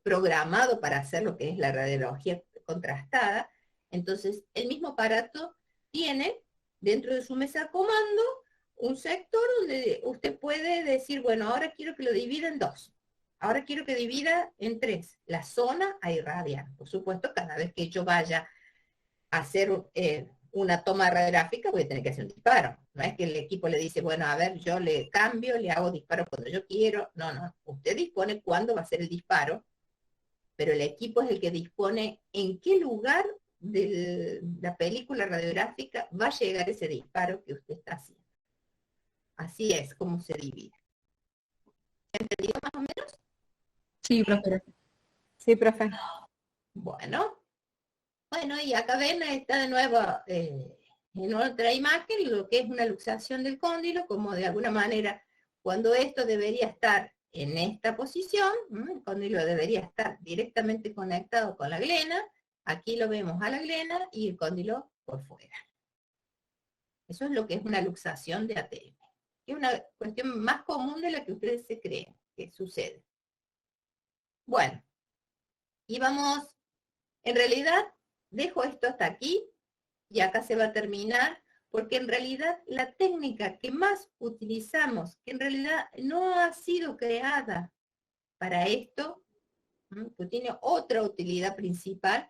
programado para hacer lo que es la radiología contrastada. Entonces, el mismo aparato tiene dentro de su mesa de comando un sector donde usted puede decir, bueno, ahora quiero que lo divida en 2, ahora quiero que divida en 3, la zona a irradiar. Por supuesto, cada vez que yo vaya a hacer una toma radiográfica, voy a tener que hacer un disparo. No es que el equipo le dice, bueno, a ver, yo le cambio, le hago disparo cuando yo quiero. No, no. Usted dispone cuándo va a ser el disparo, pero el equipo es el que dispone en qué lugar de la película radiográfica va a llegar ese disparo que usted está haciendo. Así es como se divide. ¿Entendido más o menos? Sí, profe. Sí, profe. Bueno, y acá ven, está de nuevo en otra imagen lo que es una luxación del cóndilo, como de alguna manera, cuando esto debería estar en esta posición, el cóndilo debería estar directamente conectado con la glena, aquí lo vemos a la glena y el cóndilo por fuera. Eso es lo que es una luxación de ATM. Es una cuestión más común de la que ustedes se creen que sucede. Bueno, y vamos, en realidad, dejo esto hasta aquí, y acá se va a terminar, porque en realidad la técnica que más utilizamos, que en realidad no ha sido creada para esto, pues tiene otra utilidad principal,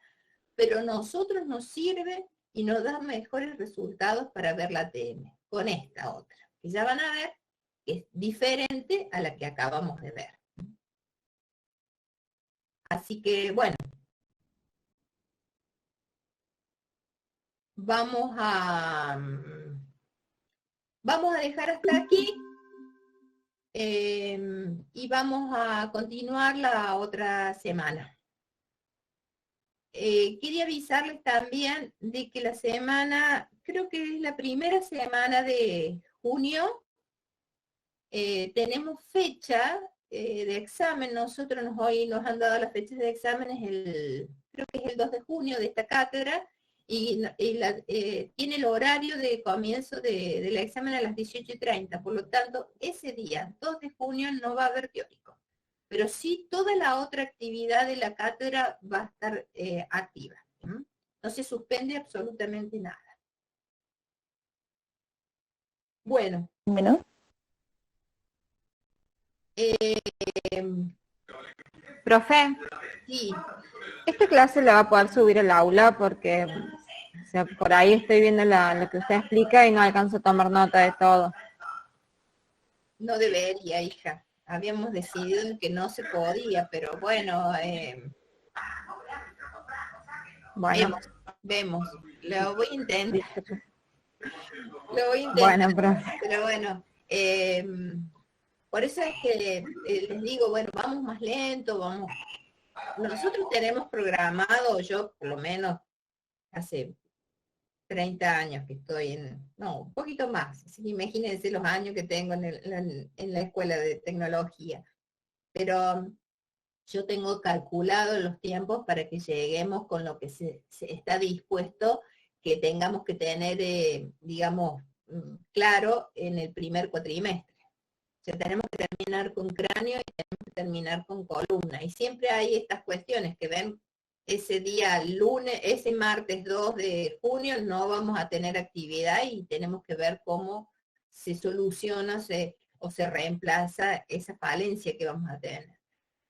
pero a nosotros nos sirve y nos da mejores resultados para ver la ATM, con esta otra, que ya van a ver que es diferente a la que acabamos de ver. Así que, bueno, vamos a dejar hasta aquí y vamos a continuar la otra semana. Quería avisarles también de que la semana, creo que es la primera semana de junio, tenemos fecha de examen. Nosotros hoy nos han dado las fechas de exámenes, creo que es el 2 de junio de esta cátedra, y tiene el horario de comienzo del examen a las 18:30, por lo tanto, ese día, 2 de junio, no va a haber teórico, pero sí toda la otra actividad de la cátedra va a estar activa. No se suspende absolutamente nada. Bueno. Profe, Sí. esta clase la va a poder subir al aula porque o sea, por ahí estoy viendo lo que usted explica y no alcanzo a tomar nota de todo. No debería, hija. Habíamos decidido que no se podía, pero bueno, Bueno, vemos. Lo voy a intentar. Lo voy a intentar. bueno, profe. Pero bueno, por eso es que les digo, bueno, vamos más lento, vamos. Nosotros tenemos programado, yo por lo menos hace 30 años que estoy no, un poquito más, así que imagínense los años que tengo en la escuela de tecnología. Pero yo tengo calculado los tiempos para que lleguemos con lo que se está dispuesto que tengamos que tener, digamos, claro en el primer cuatrimestre. O sea, tenemos que terminar con cráneo y tenemos que terminar con columna. Y siempre hay estas cuestiones que ven ese día lunes, ese martes 2 de junio no vamos a tener actividad y tenemos que ver cómo se soluciona o se reemplaza esa falencia que vamos a tener.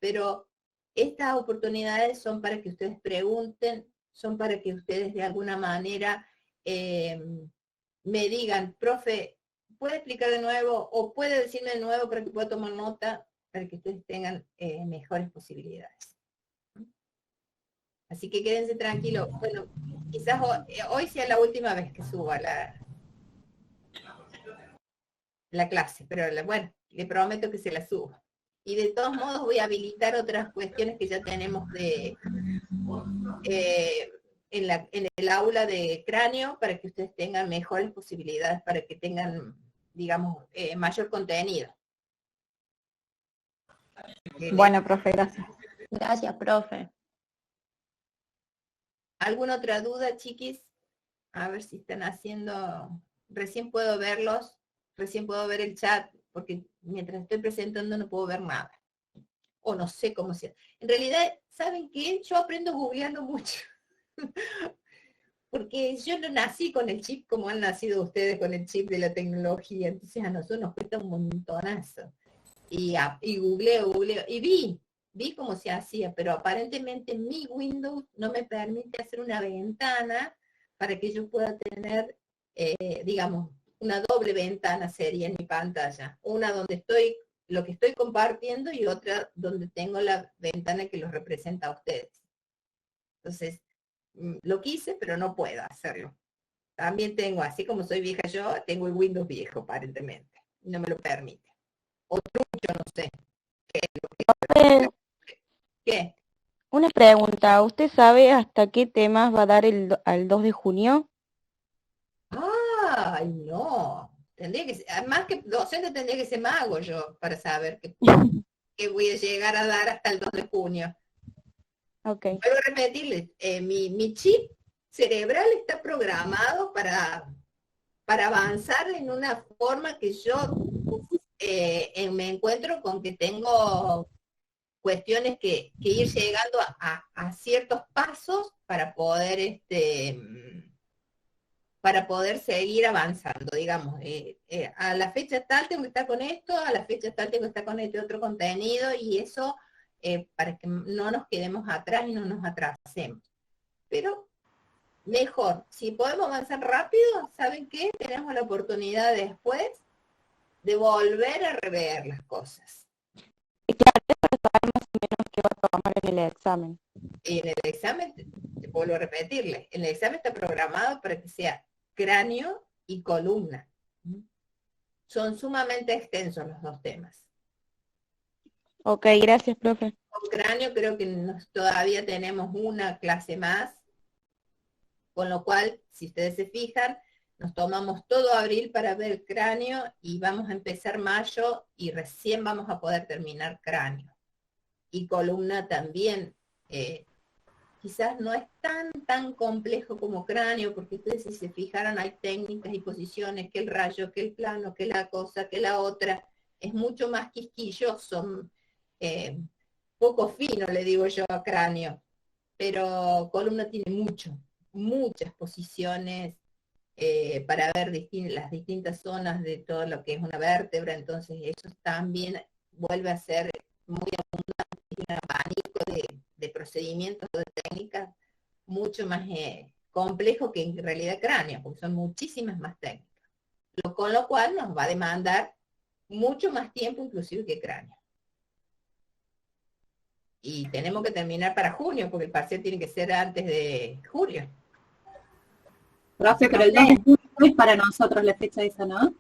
Pero estas oportunidades son para que ustedes pregunten, son para que ustedes de alguna manera me digan, profe, ¿puede explicar de nuevo o puede decirme de nuevo para que pueda tomar nota, para que ustedes tengan mejores posibilidades? Así que quédense tranquilos. Bueno, quizás hoy sea la última vez que suba la clase, pero bueno, le prometo que se la suba. Y de todos modos voy a habilitar otras cuestiones que ya tenemos en el aula de cráneo para que ustedes tengan mejores posibilidades, para que tengan, digamos, mayor contenido. Bueno, profe, gracias. Gracias, profe. ¿Alguna otra duda, chiquis? A ver si están haciendo... Recién puedo verlos, recién puedo ver el chat, porque mientras estoy presentando no puedo ver nada. O no sé cómo se... En realidad, ¿saben qué? Yo aprendo googleando mucho. Porque yo no nací con el chip como han nacido ustedes con el chip de la tecnología. Entonces a nosotros nos cuesta un montonazo. Y googleo, y vi cómo se hacía, pero aparentemente mi Windows no me permite hacer una ventana para que yo pueda tener, digamos, una doble ventana sería en mi pantalla. Una donde estoy, lo que estoy compartiendo y otra donde tengo la ventana que los representa a ustedes. Entonces, lo quise, pero no puedo hacerlo. También tengo, así como soy vieja yo, tengo el Windows viejo, aparentemente. No me lo permite. O trucho, no sé. ¿Qué? Una pregunta, ¿usted sabe hasta qué temas va a dar al 2 de junio? Ay, no. Tendría que ser, más que docente tendría que ser mago yo para saber que voy a llegar a dar hasta el 2 de junio. Ok. Vuelvo a repetirles, mi chip cerebral está programado para avanzar en una forma que yo me encuentro con que tengo cuestiones que ir llegando a ciertos pasos para poder seguir avanzando, digamos. A la fecha tal tengo que estar con esto, a la fecha tal tengo que estar con este otro contenido, y eso para que no nos quedemos atrás y no nos atrasemos. Pero mejor, si podemos avanzar rápido, ¿saben qué? Tenemos la oportunidad después de volver a rever las cosas. ¿Qué va a tomar en el examen? Y en el examen, te vuelvo a repetirle, el examen está programado para que sea cráneo y columna. Son sumamente extensos los dos temas. Ok, gracias, profe. Con cráneo creo que todavía tenemos una clase más, con lo cual, si ustedes se fijan, nos tomamos todo abril para ver el cráneo y vamos a empezar mayo y recién vamos a poder terminar cráneo. Y columna también, quizás no es tan complejo como cráneo, porque ustedes si se fijaron hay técnicas y posiciones, que el rayo, que el plano, que la cosa, que la otra, es mucho más quisquilloso, poco fino le digo yo a cráneo, pero columna tiene muchas posiciones para ver las distintas zonas de todo lo que es una vértebra, entonces eso también vuelve a ser muy abundante, un abanico de procedimientos o de técnicas mucho más complejo que en realidad cráneo, porque son muchísimas más técnicas, con lo cual nos va a demandar mucho más tiempo inclusive que cráneo. Y tenemos que terminar para junio, porque el parcial tiene que ser antes de julio. Profe, pero el 2 de junio no es para nosotros la fecha esa, ¿no?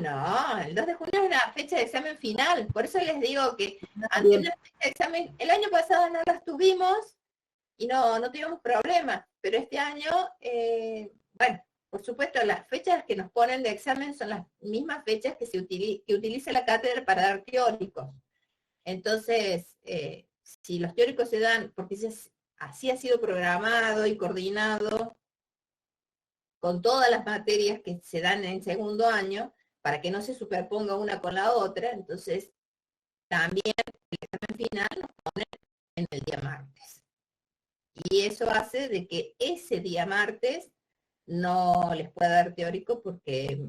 No, el 2 de junio es una fecha de examen final, por eso les digo que ante una fecha de examen, el año pasado no las tuvimos y no tuvimos problemas, pero este año, bueno, por supuesto las fechas que nos ponen de examen son las mismas fechas que que utiliza la cátedra para dar teóricos. Entonces, si los teóricos se dan, porque así ha sido programado y coordinado con todas las materias que se dan en segundo año, para que no se superponga una con la otra, entonces también el examen final nos pone en el día martes. Y eso hace de que ese día martes no les pueda dar teórico porque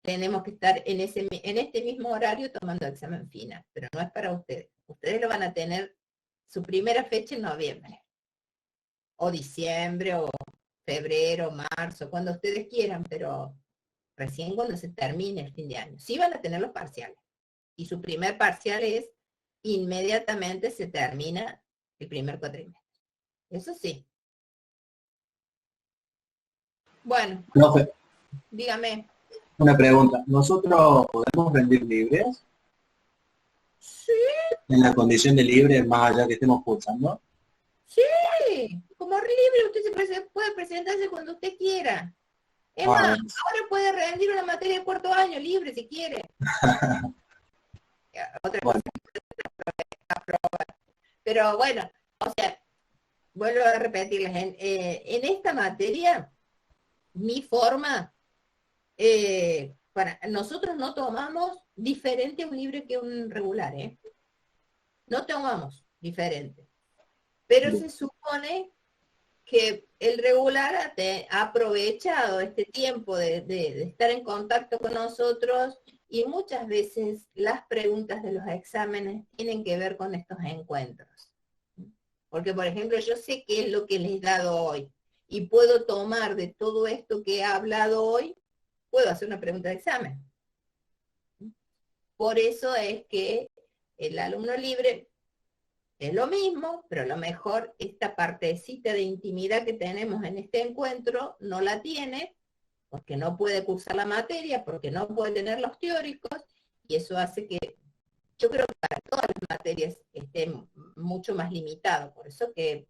tenemos que estar en este mismo horario tomando examen final, pero no es para ustedes. Ustedes lo van a tener su primera fecha en noviembre, o diciembre, o febrero, marzo, cuando ustedes quieran, pero recién cuando se termine el fin de año. Sí van a tener los parciales. Y su primer parcial es inmediatamente se termina el primer cuatrimestre. Eso sí. Bueno, Profe, dígame. una pregunta. ¿Nosotros podemos rendir libres? Sí, En la condición de libre, más allá que estemos cursando. sí. Como libre, usted puede presentarse cuando usted quiera. Es más, ahora puede rendir una materia de cuarto año libre si quiere. Otra cosa que puede aprobar. Pero bueno, o sea, vuelvo a repetirles, en esta materia, mi forma, nosotros no tomamos diferente un libre que un regular, no tomamos diferente. Pero se supone que el regular ha aprovechado este tiempo de estar en contacto con nosotros, y muchas veces las preguntas de los exámenes tienen que ver con estos encuentros. Porque, por ejemplo, yo sé qué es lo que les he dado hoy, y puedo tomar de todo esto que he hablado hoy, puedo hacer una pregunta de examen. Por eso es que el alumno libre es lo mismo, pero a lo mejor esta partecita de intimidad que tenemos en este encuentro no la tiene, porque no puede cursar la materia, porque no puede tener los teóricos, y eso hace que yo creo que para todas las materias esté mucho más limitado, por eso que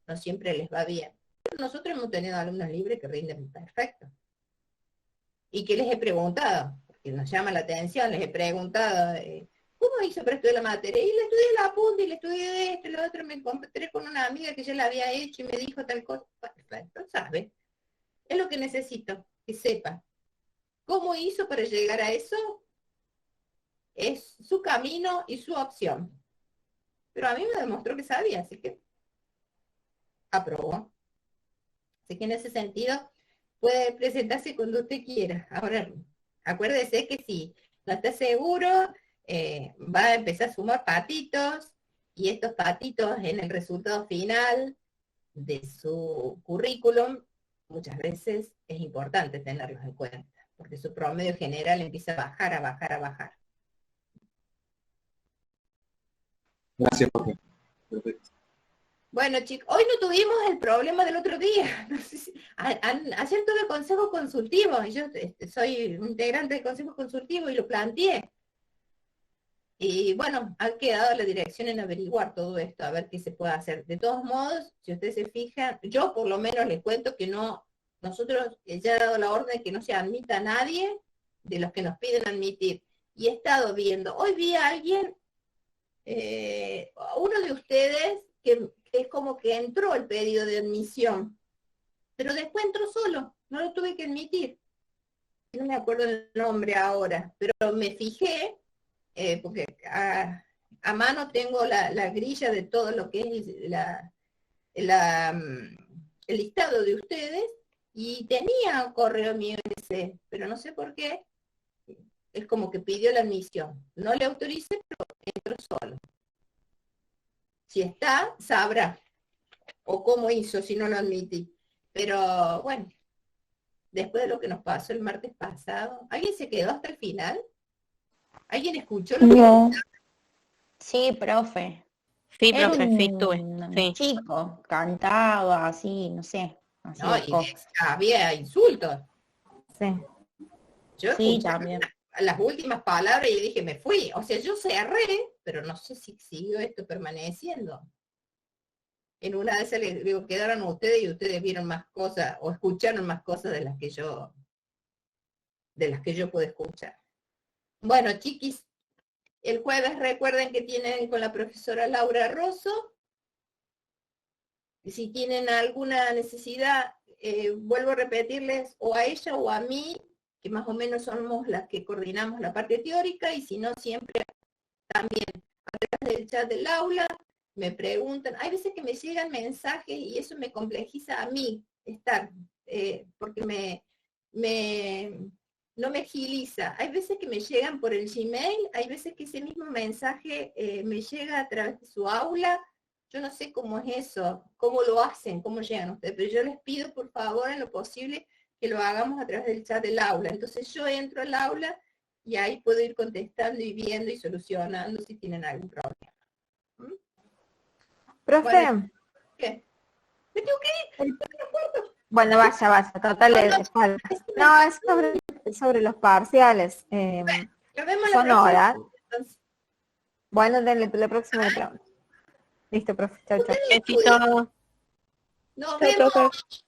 no siempre les va bien. Pero nosotros hemos tenido alumnos libres que rinden perfecto. Y que les he preguntado, porque nos llama la atención, les he preguntado, ¿cómo hizo para estudiar la materia? Y le estudié la apunte, y le estudié esto, y lo otro, me encontré con una amiga que ya la había hecho y me dijo tal cosa. Perfecto, sabe. Es lo que necesito, que sepa. ¿Cómo hizo para llegar a eso? Es su camino y su opción. Pero a mí me demostró que sabía, así que aprobó. Así que en ese sentido puede presentarse cuando usted quiera. Ahora, acuérdese que si no está seguro, va a empezar a sumar patitos, y estos patitos en el resultado final de su currículum, muchas veces es importante tenerlos en cuenta, porque su promedio general empieza a bajar, a bajar, a bajar. Gracias, profe. Perfecto. Bueno, chicos, hoy no tuvimos el problema del otro día. No sé si, ayer tuve consejo consultivo, y yo soy integrante del consejo consultivo y lo planteé. Y bueno, ha quedado la dirección en averiguar todo esto, a ver qué se puede hacer. De todos modos, si ustedes se fijan, yo por lo menos les cuento que no, nosotros ya he dado la orden de que no se admita a nadie de los que nos piden admitir. Y he estado viendo, hoy vi a alguien, uno de ustedes, que es como que entró el pedido de admisión, pero después entró solo, no lo tuve que admitir. No me acuerdo el nombre ahora, pero me fijé, porque a mano tengo la grilla de todo lo que es el listado de ustedes, y tenía un correo mío ese, pero no sé por qué, es como que pidió la admisión. No le autoricé, pero entró solo. Si está, sabrá. O cómo hizo si no lo admití. Pero bueno, después de lo que nos pasó el martes pasado, ¿alguien se quedó hasta el final? ¿Alguien escuchó lo que No. Sí, profe. Sí, Era profe, sí, un estuve. Sí. chico, cantaba así, no sé. Así No, de y cosas. había insultos. Sí. Yo Sí, escuché también. las últimas palabras y dije, me fui. O sea, yo cerré, pero no sé si siguió esto permaneciendo. En una de esas les digo, quedaron ustedes y ustedes vieron más cosas o escucharon más cosas de las que yo pude escuchar. Bueno, chiquis, el jueves recuerden que tienen con la profesora Laura Rosso. Y si tienen alguna necesidad, vuelvo a repetirles, o a ella o a mí, que más o menos somos las que coordinamos la parte teórica, y si no, siempre también a través del chat del aula me preguntan. Hay veces que me llegan mensajes y eso me complejiza a mí estar, porque no me agiliza. Hay veces que me llegan por el Gmail, hay veces que ese mismo mensaje me llega a través de su aula. Yo no sé cómo es eso, cómo lo hacen, cómo llegan ustedes, pero yo les pido por favor en lo posible que lo hagamos a través del chat del aula. Entonces yo entro al aula y ahí puedo ir contestando y viendo y solucionando si tienen algún problema. ¿Mm? Profe, Bueno, ¿qué? ¿Me tengo que ir? bueno, vaya, total, no, es sobre los parciales. Nos vemos Son la horas. próxima. Entonces, Bueno, la próxima le pregunto. Listo, profe, chao, chao. Besito. nos Chao, profe. vemos.